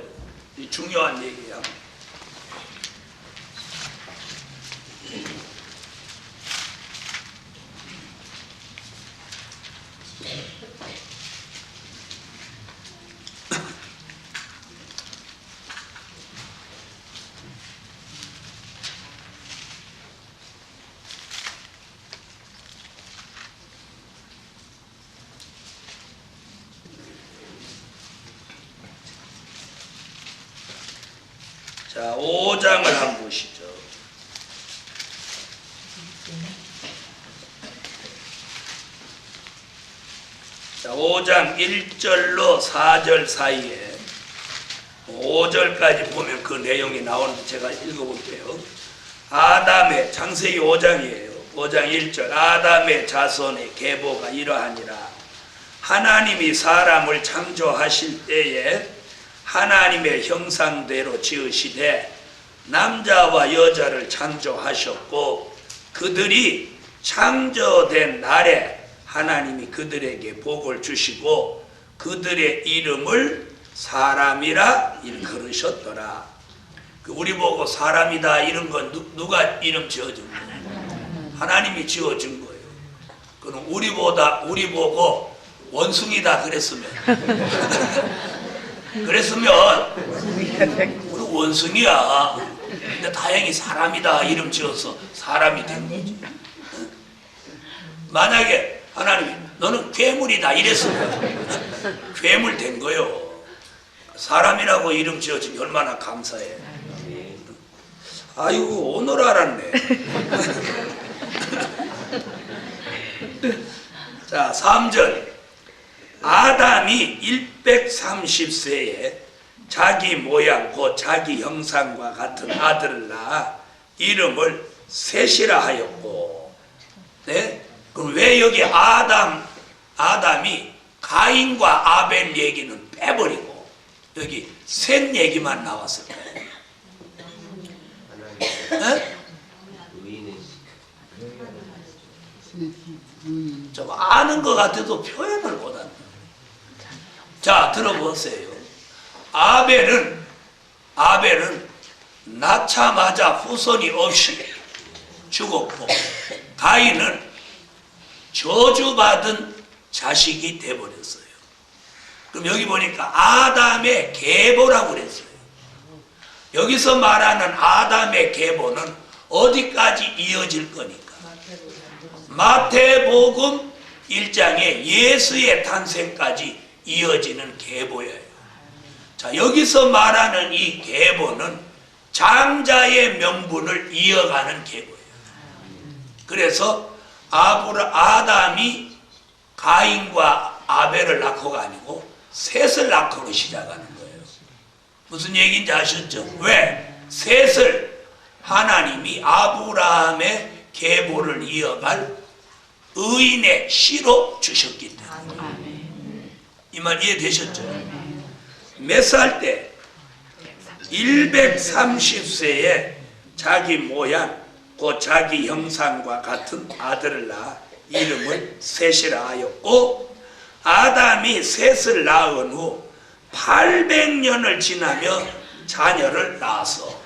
이 중요한 얘기야. 자, 5장을 한번 보시죠. 자, 5장 1절로 4절 사이에 5절까지 보면 그 내용이 나오는데 제가 읽어볼게요. 아담의, 창세기 5장이에요. 5장 1절. 아담의 자손의 계보가 이러하니라. 하나님이 사람을 창조하실 때에 하나님의 형상대로 지으시되 남자와 여자를 창조하셨고 그들이 창조된 날에 하나님이 그들에게 복을 주시고 그들의 이름을 사람이라 일컬으셨더라. 우리 보고 사람이다 이런 건 누가 이름 지어준 거예요? 하나님이 지어준 거예요. 그럼 우리 보고 원숭이다 그랬으면 우리 원숭이야. 근데 다행히 사람이다 이름 지어서 사람이 된 거지. 만약에 하나님이 너는 괴물이다 이랬으면 괴물 된 거요. 사람이라고 이름 지어주니 얼마나 감사해. 아이고 오늘 알았네. 자, 3절. 아담이 130세에 자기 모양 곧 자기 형상과 같은 아들을 낳아 이름을 셋이라 하였고. 네? 그럼 왜 여기 아담이 가인과 아벨 얘기는 빼버리고 여기 셋 얘기만 나왔을까요? 네? 좀 아는 것 같아도 표현을 못한다. 자, 들어보세요. 아벨은 낳자마자 후손이 없이 죽었고 가인은 저주받은 자식이 돼버렸어요. 그럼 여기 보니까 아담의 계보라고 그랬어요. 여기서 말하는 아담의 계보는 어디까지 이어질 거니까? 마태복음 1장에 예수의 탄생까지 이어지는 계보예요. 자, 여기서 말하는 이 계보는 장자의 명분을 이어가는 계보예요. 그래서 아담이 가인과 아벨을 낳고가 아니고 셋을 낳고로 시작하는 거예요. 무슨 얘기인지 아셨죠? 왜? 셋을 하나님이 아브라함의 계보를 이어갈 의인의 씨로 주셨기 때문에. 이 말 이해되셨죠? 몇 살 때? 130세에 자기 모양 곧 자기 형상과 같은 아들을 낳아 이름을 셋이라 하였고 아담이 셋을 낳은 후 800년을 지나며 자녀를 낳았어.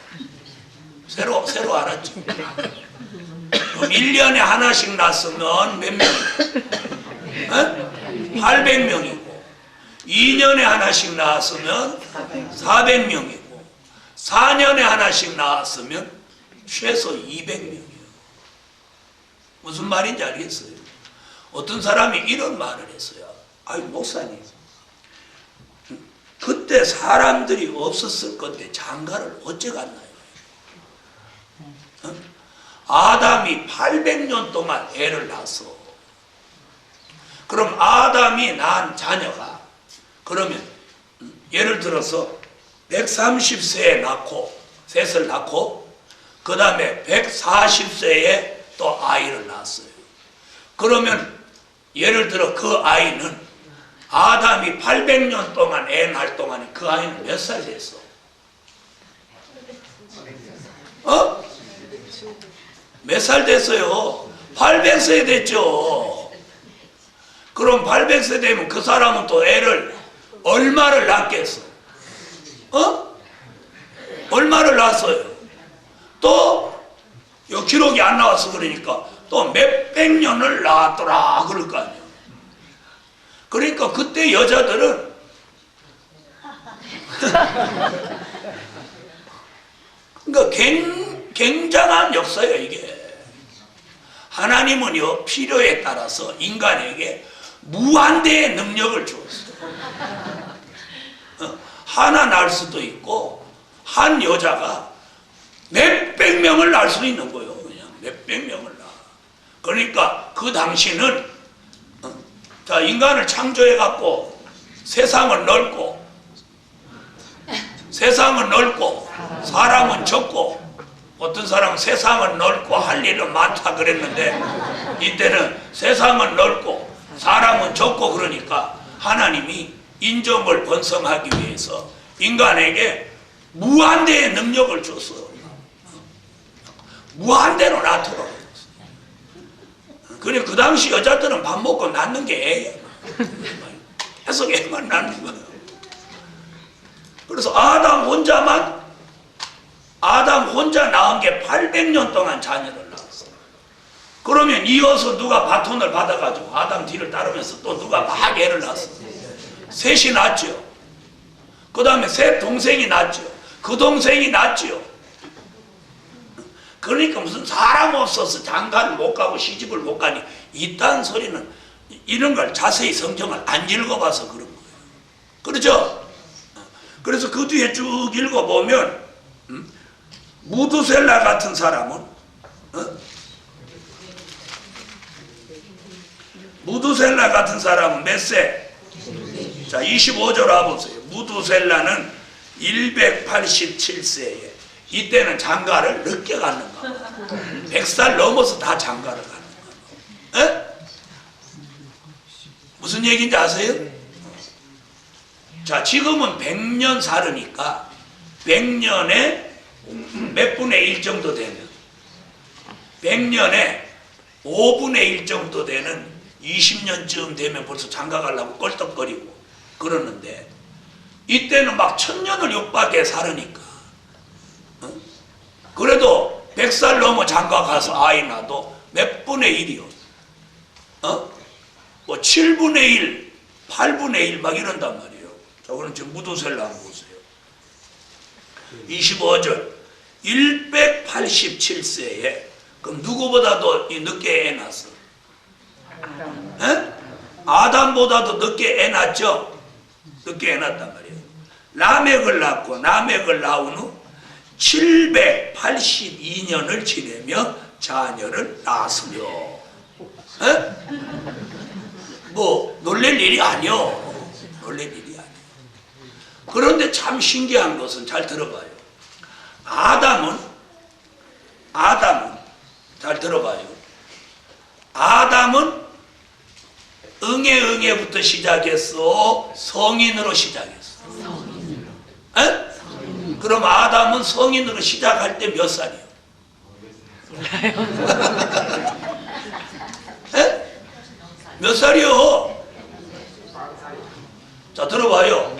새로 알았죠? 그럼 1년에 하나씩 낳았으면 몇 명? 800명이고 2년에 하나씩 낳았으면 400명이고 4년에 하나씩 낳았으면 최소 200명이에요. 무슨 말인지 알겠어요? 어떤 사람이 이런 말을 했어요. 아유 목사님, 그때 사람들이 없었을 건데 장가를 어째 갔나요? 아담이 800년 동안 애를 낳았어. 그럼 아담이 낳은 자녀가 그러면 예를 들어서 130세에 낳고 셋을 낳고 그 다음에 140세에 또 아이를 낳았어요. 그러면 예를 들어 그 아이는 아담이 800년 동안 애 낳을 동안에 그 아이는 몇 살 됐어? 몇 살 됐어요? 800세 됐죠. 그럼 800세 되면 그 사람은 또 애를 얼마를 낳겠어? 얼마를 낳았어요? 또 요 기록이 안 나와서 그러니까 또 몇백 년을 낳았더라 그럴 거 아니에요. 그러니까 그때 여자들은 그러니까 굉장한 역사예요. 이게 하나님은요 필요에 따라서 인간에게 무한대의 능력을 주었어요. 하나 낳을 수도 있고 한 여자가 몇백 명을 낳을 수 있는 거예요. 그냥 몇백 명을 낳아. 그러니까 그 당시는 자 인간을 창조해 갖고 세상은 넓고 사람은 적고 어떤 사람은 세상은 넓고 할 일은 많다 그랬는데 이때는 세상은 넓고 사람은 적고 그러니까 하나님이 인종을 번성하기 위해서 인간에게 무한대의 능력을 줬어요. 무한대로 낳도록. 그래 그 당시 여자들은 밥 먹고 낳는 게 애예요. 계속 애만 낳는 거예요. 그래서 아담 혼자 낳은 게 800년 동안 자녀를 낳았어. 그러면 이어서 누가 바톤을 받아가지고 아담 뒤를 따르면서 또 누가 막 애를 낳았어. 셋이 낳았죠. 그 다음에 셋 동생이 낳았죠. 그 동생이 낳았죠. 그러니까 무슨 사람 없어서 장가를 못 가고 시집을 못 가니 이딴 소리는 이런 걸 자세히 성경을 안 읽어봐서 그런 거예요. 그렇죠? 그래서 그 뒤에 쭉 읽어보면 무두셀라 같은 사람은 무두셀라 같은 사람은 몇 세? 자 25절 와보세요. 무두셀라는 187세에 이때는 장가를 늦게 가는 거야. 100살 넘어서 다 장가를 가는 거야. 에? 무슨 얘기인지 아세요? 자 지금은 100년 살으니까 100년에 몇 분의 1 정도 되면 100년에 5분의 1 정도 되는 20년쯤 되면 벌써 장가 가려고 껄떡거리고 그러는데 이때는 막 1000년을 육박해 살으니까 그래도 100살 넘어 장가 가서 아이 낳아도 몇 분의 1이요? 뭐 7분의 1, 8분의 1 막 이런단 말이에요. 자, 그럼 지금 무두셀라 한번 보세요. 25절 187세에 그럼 누구보다도 늦게 애 낳았어? 아담보다도 늦게 애 낳았죠? 늦게 애 낳았단 말이에요. 라멕을 낳고 라멕을 낳은 후 782년을 지내며 자녀를 낳았으며 뭐 놀랄 일이 아니요. 놀랄 일이 아니요. 그런데 참 신기한 것은 잘 들어봐요. 아담은 잘 들어봐요. 아담은 응애부터 시작했어? 성인으로 시작했어? 그럼 아담은 성인으로 시작할 때 몇 살이요? 몇 살이요? 자 들어봐요.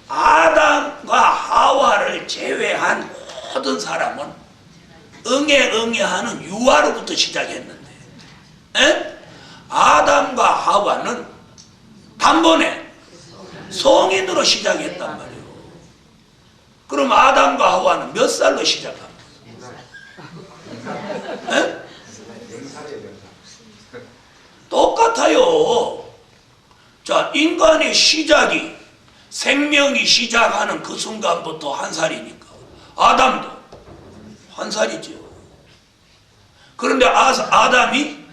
아담과 하와를 제외한 모든 사람은 응애하는 유아로부터 시작했는데 아담과 하와는 단번에 성인으로 시작했단 말이에요. 그럼 아담과 하와는 몇 살로 시작합니까? 똑같아요. 자, 인간의 시작이 생명이 시작하는 그 순간부터 한 살이니까 아담도 한 살이죠. 그런데 아담이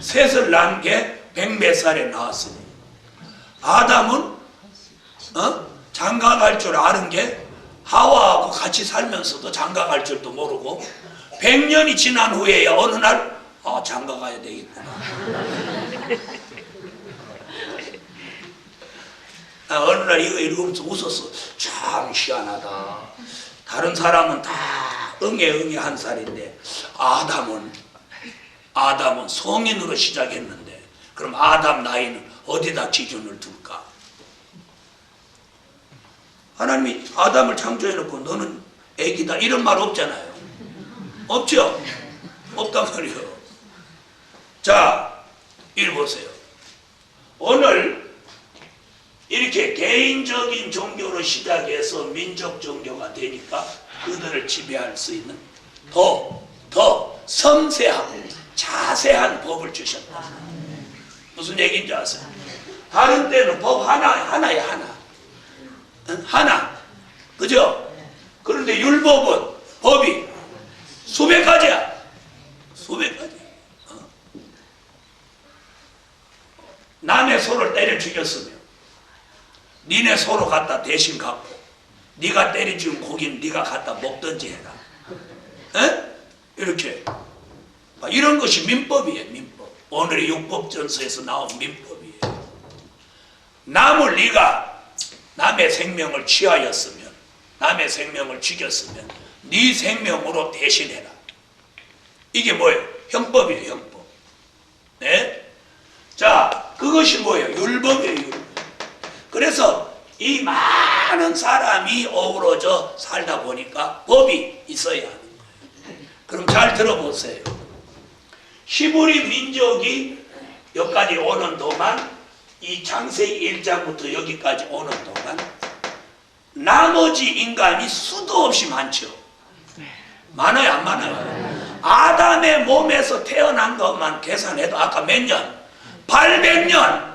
셋을 낳은 게 100몇 살에 낳았으니 아담은 장가 갈 줄 아는 게 하와하고 같이 살면서도 장가 갈 줄도 모르고 100년이 지난 후에야 어느 날 장가 가야 되겠구나. 어느 날 이거 읽으면서 웃었어. 참 희한하다. 다른 사람은 다 응애 한 살인데 아담은 성인으로 시작했는데 그럼 아담 나이는 어디다 기준을 둘까? 하나님이 아담을 창조해놓고 너는 애기다 이런 말 없잖아요. 없죠? 없단 말이에요. 자, 읽어보세요. 오늘 이렇게 개인적인 종교로 시작해서 민족 종교가 되니까 그들을 지배할 수 있는 더 섬세하고 자세한 법을 주셨다. 무슨 얘기인지 아세요? 다른 때는 법 하나에 하나. 그죠? 그런데 율법은 법이 수백 가지야. 수백 가지. 남의 소를 때려 죽였으면 니네 소로 갖다 대신 갖고 네가 때려 죽은 고기는 네가 갖다 먹든지 해라. 이렇게 이런 것이 민법이에요. 민법. 오늘의 육법전서에서 나온 민법이에요. 네가 남의 생명을 취하였으면 남의 생명을 죽였으면 네 생명으로 대신해라. 이게 뭐예요? 형법이에요. 형법. 네? 자, 그것이 뭐예요? 율법이에요. 율법. 그래서 이 많은 사람이 어우러져 살다 보니까 법이 있어야 하는 거예요. 그럼 잘 들어보세요. 히브리 민족이 여기까지 오는 동안 이 창세기 1장부터 여기까지 오는 동안 나머지 인간이 수도 없이 많죠. 많아요, 안 많아요? 아담의 몸에서 태어난 것만 계산해도 아까 몇 년? 800년.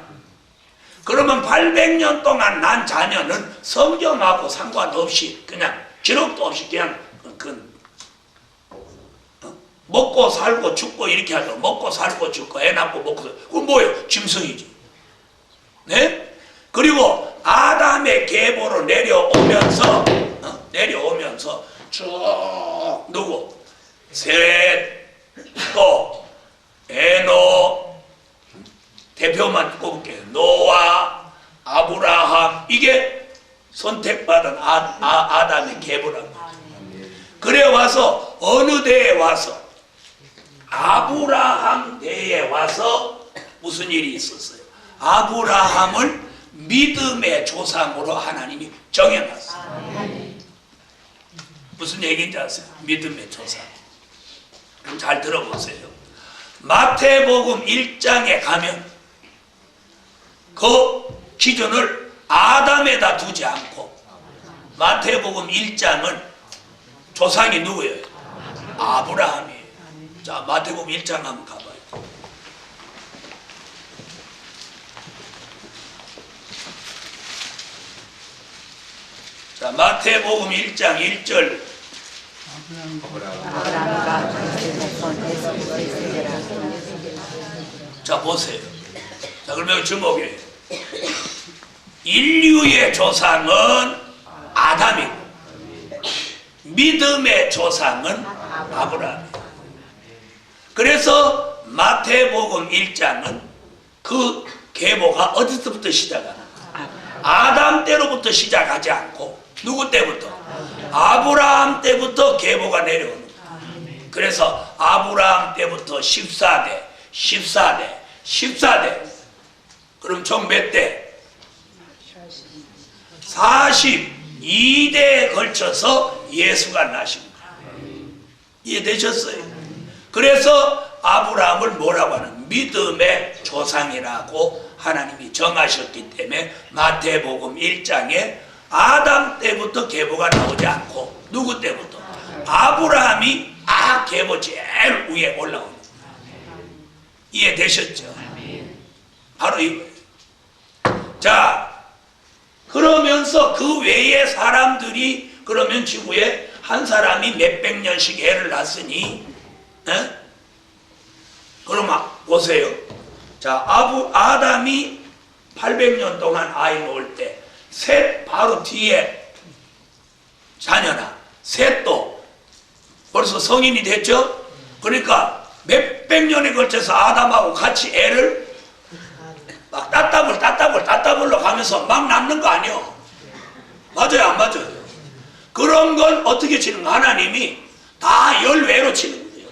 그러면 800년 동안 난 자녀는 성경하고 상관없이 그냥 기록도 없이 그냥 먹고 살고 죽고 이렇게 하죠. 먹고 살고 죽고 애 낳고 먹고 살고. 그건 뭐예요? 짐승이지. 네? 그리고 아담의 계보로 내려오면서 쭉 누구? 셋, 또 에노, 대표만 꼽을게요. 노아, 아브라함. 이게 선택받은 아담의 계보란 말이에요. 그래 와서 어느 대에 와서 아브라함 대에 와서 무슨 일이 있었어요? 아브라함을 믿음의 조상으로 하나님이 정해놨어요. 무슨 얘기인지 아세요? 믿음의 조상. 그럼 잘 들어보세요. 마태복음 1장에 가면 그 기준을 아담에다 두지 않고 마태복음 1장은 조상이 누구예요? 아브라함이에요. 자, 마태복음 1장 한번 가봐요. 자, 마태복음 1장 1절. 자, 보세요. 자, 그러면 주목이에요. 인류의 조상은 아담이고 믿음의 조상은 아브라함이에요. 그래서 마태복음 1장은 그 계보가 어디서부터 시작하나? 아담 때로부터 시작하지 않고 누구 때부터? 아브라함 때부터 계보가 내려오는 거예요. 그래서 아브라함 때부터 14대, 14대, 14대. 그럼 총 몇 대? 42대에 걸쳐서 예수가 나신 거예요. 이해되셨어요? 그래서 아브라함을 뭐라고 하는? 믿음의 조상이라고 하나님이 정하셨기 때문에 마태복음 1장에 아담 때부터 계보가 나오지 않고 누구 때부터? 아브라함이 계보 제일 위에 올라오는 거예요. 이해되셨죠? 바로 이거예요. 자, 그러면서 그 외의 사람들이 그러면 지구에 한 사람이 몇백 년씩 애를 낳았으니 에? 그러면 보세요. 자, 아담이 800년 동안 아이 놓을 때 셋 바로 뒤에 자녀나 셋도 벌써 성인이 됐죠? 그러니까 몇백 년에 걸쳐서 아담하고 같이 애를 막 따따블로 가면서 막 낳는 거 아니요? 맞아요, 안 맞아요? 그런 건 어떻게 치는 거? 하나님이 다 열외로 치는 거예요.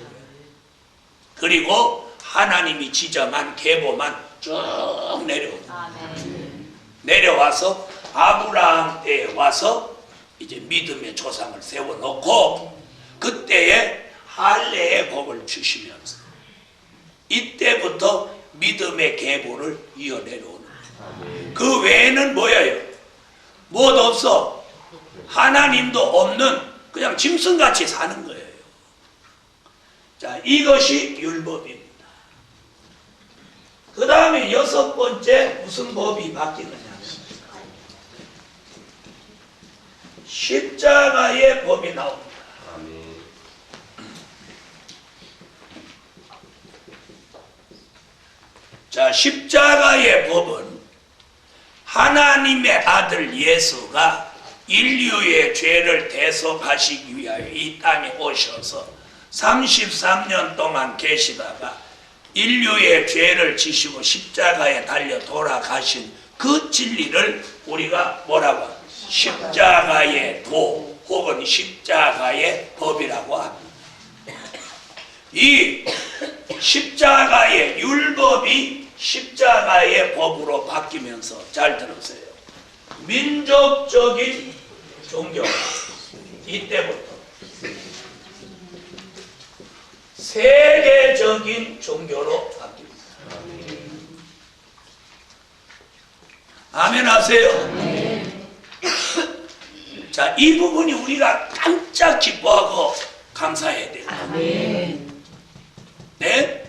그리고 하나님이 지정한 계보만 쭉 내려와서 아브라함 때에 와서 이제 믿음의 조상을 세워놓고 그때에 할례의 법을 주시면서 이때부터 믿음의 계보를 이어내려오는 거예요. 그 외에는 뭐예요? 뭐 없어. 하나님도 없는 그냥 짐승같이 사는 거예요. 자, 이것이 율법입니다. 그 다음에 6번째 무슨 법이 바뀌느냐? 십자가의 법이 나옵니다. 자, 십자가의 법은 하나님의 아들 예수가 인류의 죄를 대속하시기 위하여 이 땅에 오셔서 33년 동안 계시다가 인류의 죄를 지시고 십자가에 달려 돌아가신 그 진리를 우리가 뭐라고 합니까? 십자가의 도 혹은 십자가의 법이라고 합니다. 이 십자가의 율법이 십자가의 법으로 바뀌면서 잘 들으세요. 민족적인 종교 이때부터 세계적인 종교로 바뀝니다. 아멘 하세요. 자, 이 부분이 우리가 깜짝 기뻐하고 감사해야 돼요. 네?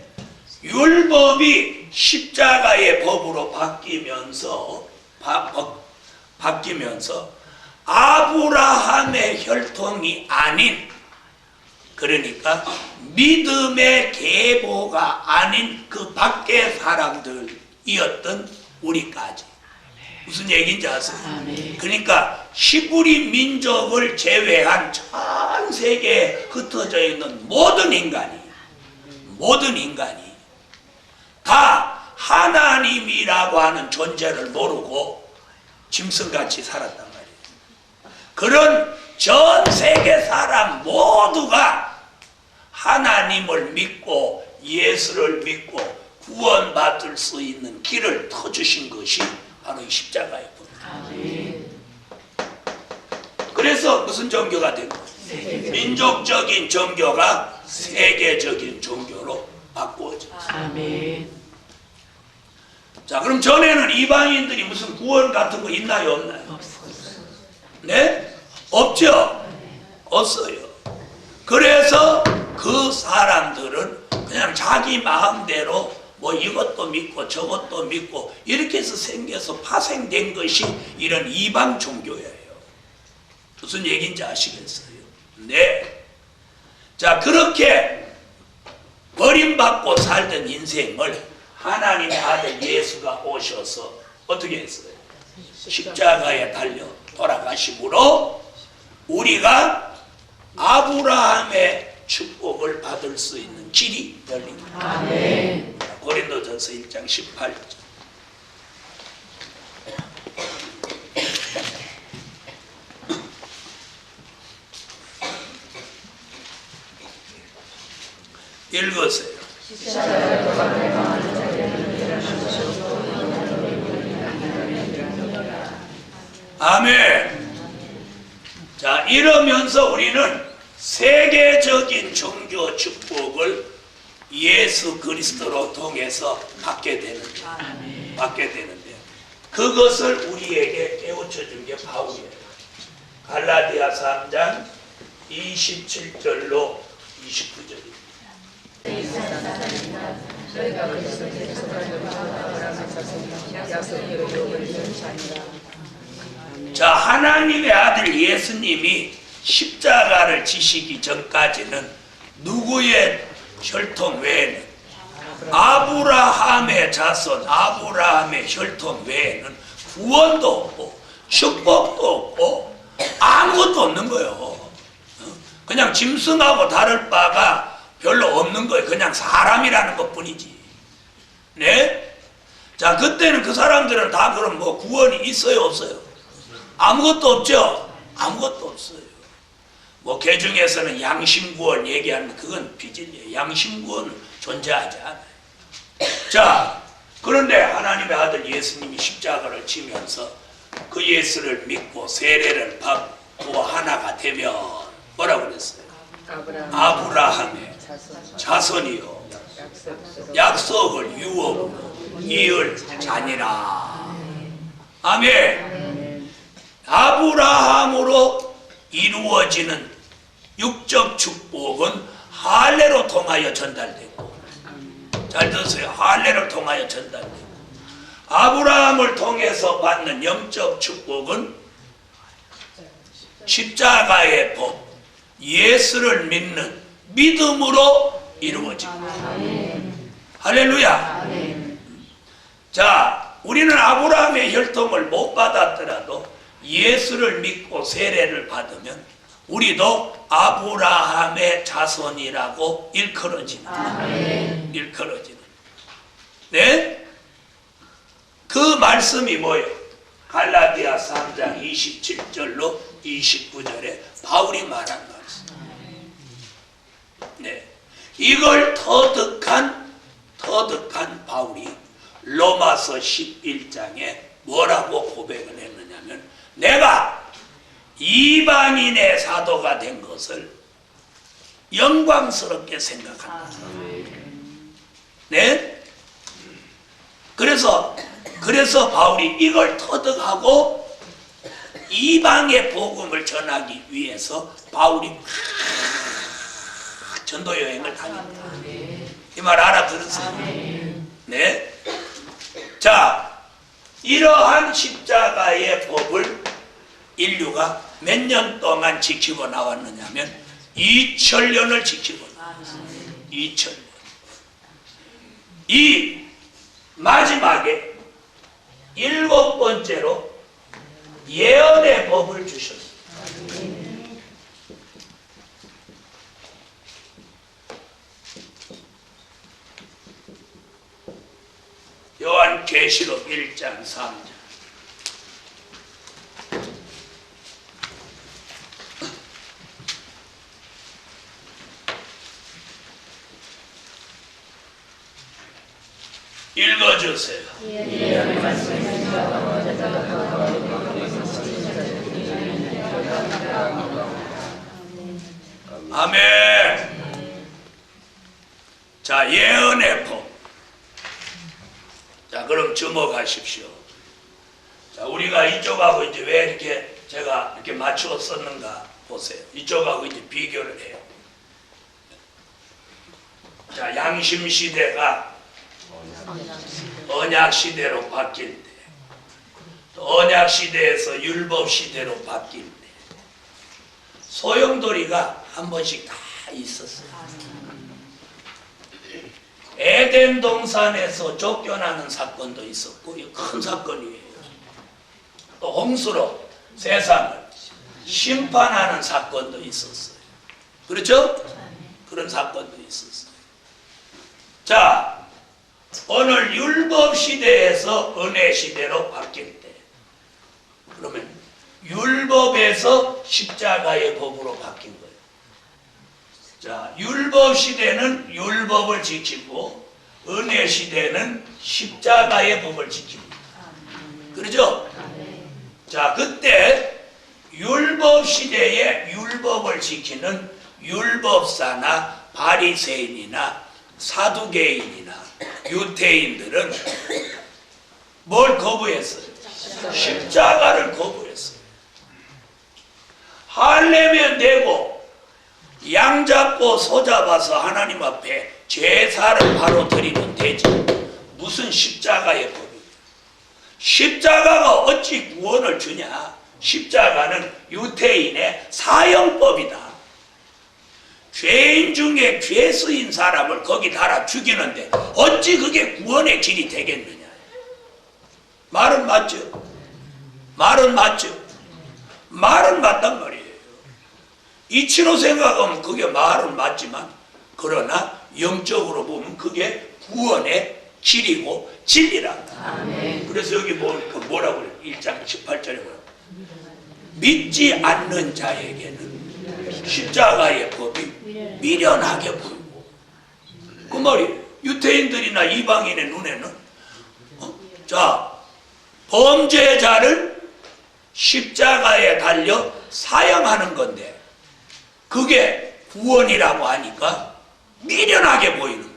율법이 십자가의 법으로 바뀌면서 아브라함의 혈통이 아닌, 그러니까 믿음의 계보가 아닌 그 밖의 사람들이었던 우리까지. 무슨 얘기인지 아세요? 그러니까 시부리 민족을 제외한 전 세계에 흩어져 있는 모든 인간이 다 하나님이라고 하는 존재를 모르고 짐승같이 살았단 말이에요. 그런 전 세계 사람 모두가 하나님을 믿고 예수를 믿고 구원받을 수 있는 길을 터주신 것이 바로 이 십자가의 법이에요. 그래서 무슨 종교가 된 거예요? 민족적인 종교가 세계적인 종교로 바꾸어졌어요. 자, 그럼 전에는 이방인들이 무슨 구원 같은 거 있나요, 없나요? 네? 없죠? 없어요. 그래서 그 사람들은 그냥 자기 마음대로 뭐 이것도 믿고 저것도 믿고 이렇게 해서 생겨서 파생된 것이 이런 이방 종교예요. 무슨 얘기인지 아시겠어요? 네. 자, 그렇게 버림받고 살던 인생을 하나님의 아들 예수가 오셔서 어떻게 했어요? 십자가에 달려 돌아가심으로 우리가 아브라함의 축복을 받을 수 있는 길이 열립니다. 아멘. 고린도전서 1장 18절. 읽으세요. 아멘. 자, 이러면서 우리는 세계적인 종교 축복을 예수 그리스도로 통해서 받게 되는데 그것을 우리에게 깨우쳐 준 게 바울이에요. 갈라디아 3장 27절로 29절입니다. 자, 하나님의 아들 예수님이 십자가를 지시기 전까지는 누구의 혈통 외에는 아브라함의 자손, 아브라함의 혈통 외에는 구원도 없고 축복도 없고 아무것도 없는 거예요. 그냥 짐승하고 다를 바가 별로 없는 거예요. 그냥 사람이라는 것뿐이지. 네? 자, 그때는 그 사람들은 다 그럼 뭐 구원이 있어요, 없어요? 아무것도 없죠? 아무것도 없어요. 뭐 개중에서는 양심구원 얘기하는 그건 비진리예요. 양심구원은 존재하지 않아요. 자, 그런데 하나님의 아들 예수님이 십자가를 지면서 그 예수를 믿고 세례를 받고 하나가 되면 뭐라고 그랬어요? 아브라함의 자손이요 약속을 유업으로 이을 자니라. 아멘. 아브라함으로 이루어지는 육적 축복은 할례로 통하여 전달되고, 잘 들으세요. 할례를 통하여 전달되고, 아브라함을 통해서 받는 영적 축복은 십자가의 법, 예수를 믿는 믿음으로 이루어집니다. 할렐루야. 자, 우리는 아브라함의 혈통을 못 받았더라도 예수를 믿고 세례를 받으면 우리도 아브라함의 자손이라고 일컬어집니다. 일컬어지는. 네? 그 말씀이 뭐예요? 갈라디아 3장 27절로 29절에 바울이 말한 말씀. 네. 이걸 터득한 바울이 로마서 11장에 뭐라고 고백을 했느냐면, 내가 이방인의 사도가 된 것을 영광스럽게 생각한다. 네? 그래서 바울이 이걸 터득하고 이방의 복음을 전하기 위해서 바울이 전도 여행을 다닙니다. 이 말 알아들으세요? 네? 자, 이러한 십자가의 법을 인류가 몇 년 동안 지키고 나왔느냐면 2000년을 지키고 나왔어요. 2000년. 이 마지막에 7번째로 예언의 법을 주셨어요. 요한계시록 1장 3절. 읽어주세요. 아멘. 자, 예언의 법. 자, 그럼 주목하십시오. 자, 우리가 이쪽하고 이제 왜 이렇게 제가 이렇게 맞추어 썼는가 보세요. 이쪽하고 이제 비교를 해요. 자, 양심 시대가 언약 시대로 바뀔 때, 또 언약 시대에서 율법 시대로 바뀔 때, 소용돌이가 한 번씩 다 있었어요. 에덴 동산에서 쫓겨나는 사건도 있었고, 이거 큰 사건이에요. 또 홍수로 세상을 심판하는 사건도 있었어요. 그렇죠? 그런 사건도 있었어요. 자, 오늘 율법 시대에서 은혜 시대로 바뀔 때, 그러면 율법에서 십자가의 법으로 바뀐 거예요. 자, 율법 시대는 율법을 지키고 은혜 시대는 십자가의 법을 지킵니다. 그렇죠? 자, 그때 율법 시대에 율법을 지키는 율법사나 바리새인이나 사두개인이나 유태인들은 뭘 거부했어요? 십자가를 거부했어요. 하려면 되고 양 잡고 소 잡아서 하나님 앞에 제사를 바로 드리면 되지. 무슨 십자가의 법이에요? 십자가가 어찌 구원을 주냐? 십자가는 유태인의 사형법이다. 죄인 중에 죄수인 사람을 거기 달아 죽이는데 어찌 그게 구원의 길이 되겠느냐. 말은 맞죠. 말은 맞죠. 말은 맞단 말이에요. 이치로 생각하면 그게 말은 맞지만 그러나 영적으로 보면 그게 구원의 길이고 진리란다. 그래서 여기 뭐라고 그래요? 1장 18절에 뭐라고? 믿지 않는 자에게는 십자가의 법이 미련하게 보이고, 그 말이 유태인들이나 이방인의 눈에는 자, 범죄자를 십자가에 달려 사형하는 건데 그게 구원이라고 하니까 미련하게 보이는 거죠.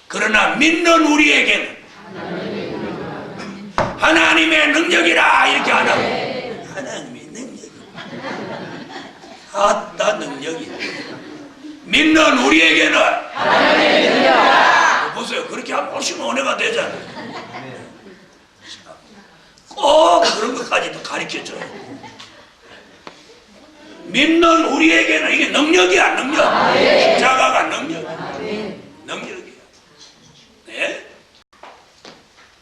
그러나 믿는 우리에게는 하나님의 능력이라 이렇게 안 하고 하나님의 능력이 아따 능력이 믿는 우리에게는 하나님의 능력. 보세요. 그렇게 하면 훨씬 은혜가 되잖아요. 꼭 그런 것까지도 가르쳐줘요. 믿는 우리에게는 이게 능력이야. 능력. 십자가가 능력이야. 능력이야. 네?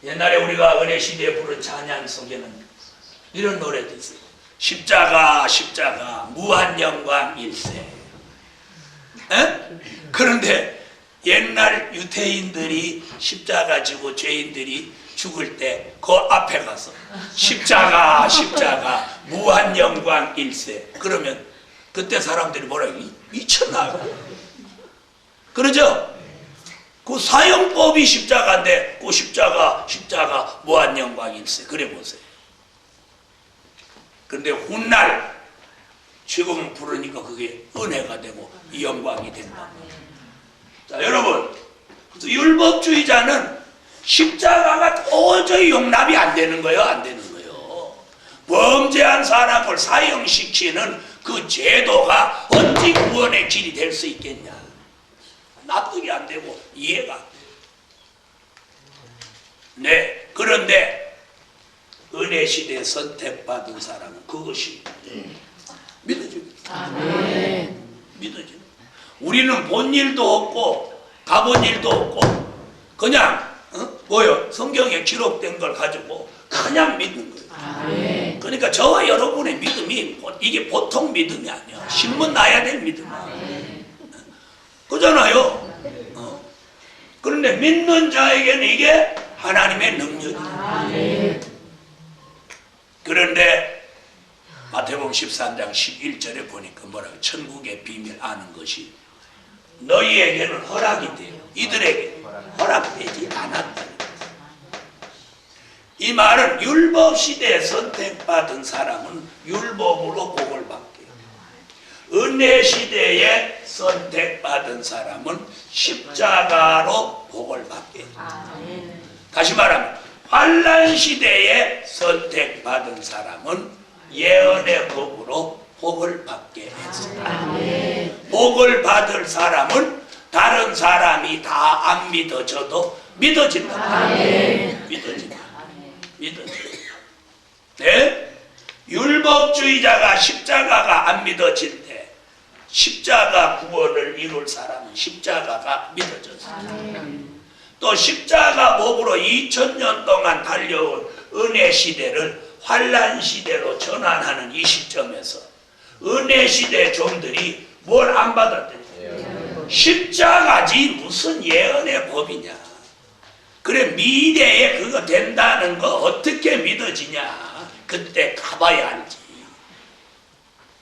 옛날에 우리가 은혜 시대에 부른 찬양 속에는 이런 노래도 있어요. 십자가 십자가 무한 영광 일세. 그런데 옛날 유태인들이 십자가 지고 죄인들이 죽을 때 그 앞에 가서 십자가 십자가 무한 영광 일세 그러면 그때 사람들이 뭐라고 미쳤나 그러죠. 그 사형법이 십자가인데 그 십자가 무한 영광 일세 그래 보세요. 그런데 훗날 지금 부르니까 그게 은혜가 되고 영광이 된다. 자, 여러분, 율법주의자는 십자가가 도저히 용납이 안 되는 거예요, 안 되는 거예요. 범죄한 사람을 사형시키는 그 제도가 어찌 구원의 길이 될 수 있겠냐. 납득이 안 되고 이해가 안 돼요. 네, 그런데 은혜 시대에 선택받은 사람은 그것이 믿어집니다. 믿어집니다. 우리는 본 일도 없고 가본 일도 없고 그냥 뭐요? 성경에 기록된 걸 가지고 그냥 믿는 거예요. 그러니까 저와 여러분의 믿음이 이게 보통 믿음이 아니야. 신문 나야 될 믿음이야. 그잖아요. 그런데 믿는 자에게는 이게 하나님의 능력이에요. 그런데 마태복음 13장 11절에 보니까 뭐라고 천국의 비밀 아는 것이 너희에게는 허락이 돼요. 이들에게 허락되지 않았다. 이 말은 율법 시대에 선택받은 사람은 율법으로 복을 받게, 은혜 시대에 선택받은 사람은 십자가로 복을 받게. 다시 말하면 환난 시대에 선택받은 사람은 예언의 법으로 복을 받게 했습니다. 복을 받을 사람은 다른 사람이 다 안 믿어져도 믿어진다. 믿어진다. 믿어진다. 네? 율법주의자가 십자가가 안 믿어질 때 십자가 구원을 이룰 사람은 십자가가 믿어졌습니다. 또 십자가 법으로 2000년 동안 달려온 은혜 시대를 환난 시대로 전환하는 이 시점에서 은혜 시대 종들이 뭘 안 받았더니 십자가지 무슨 예언의 법이냐. 그래 미래에 그거 된다는 거 어떻게 믿어지냐. 그때 가봐야 알지.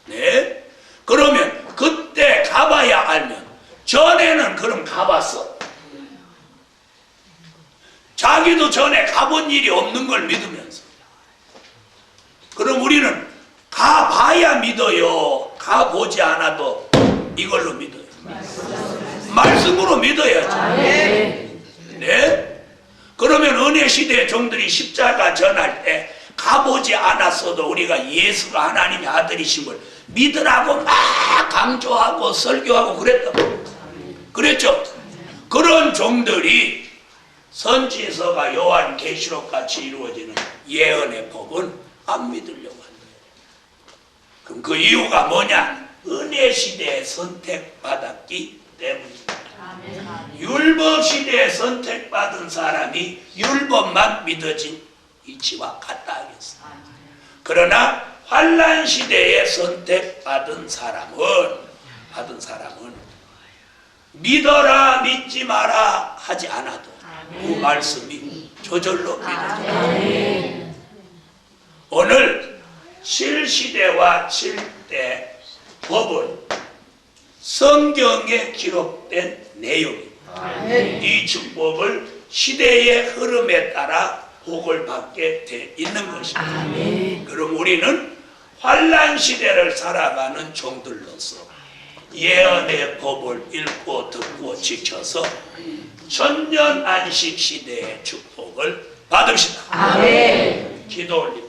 네? 그러면 그때 가봐야 알면 전에는 그럼 가봤어? 자기도 전에 가본 일이 없는 걸 믿으면서 그럼 우리는 가봐야 믿어요? 가보지 않아도 이걸로 믿어요? 말씀으로 믿어야죠. 네? 그러면 은혜 시대의 종들이 십자가 전할 때 가보지 않았어도 우리가 예수가 하나님의 아들이심을 믿으라고 막 강조하고 설교하고 그랬죠. 그런 종들이 선지서가 요한 계시록 같이 이루어지는 예언의 법은 안 믿으려고 한다. 그럼 그 이유가 뭐냐? 은혜 시대에 선택받았기 때문입니다. 율법 시대에 선택받은 사람이 율법만 믿어진 이치와 같다 하겠습니다. 그러나 환난 시대에 선택받은 사람은 믿어라 믿지 마라 하지 않아도 그 말씀이 저절로 믿어집니다. 오늘 7시대와 7대 법은 성경에 기록된 내용입니다. 이 축복을 시대의 흐름에 따라 복을 받게 돼 있는 것입니다. 그럼 우리는 환난 시대를 살아가는 종들로서 예언의 법을 읽고 듣고 지켜서 천년 안식 시대의 축복을 받읍시다. 기도 올립니다.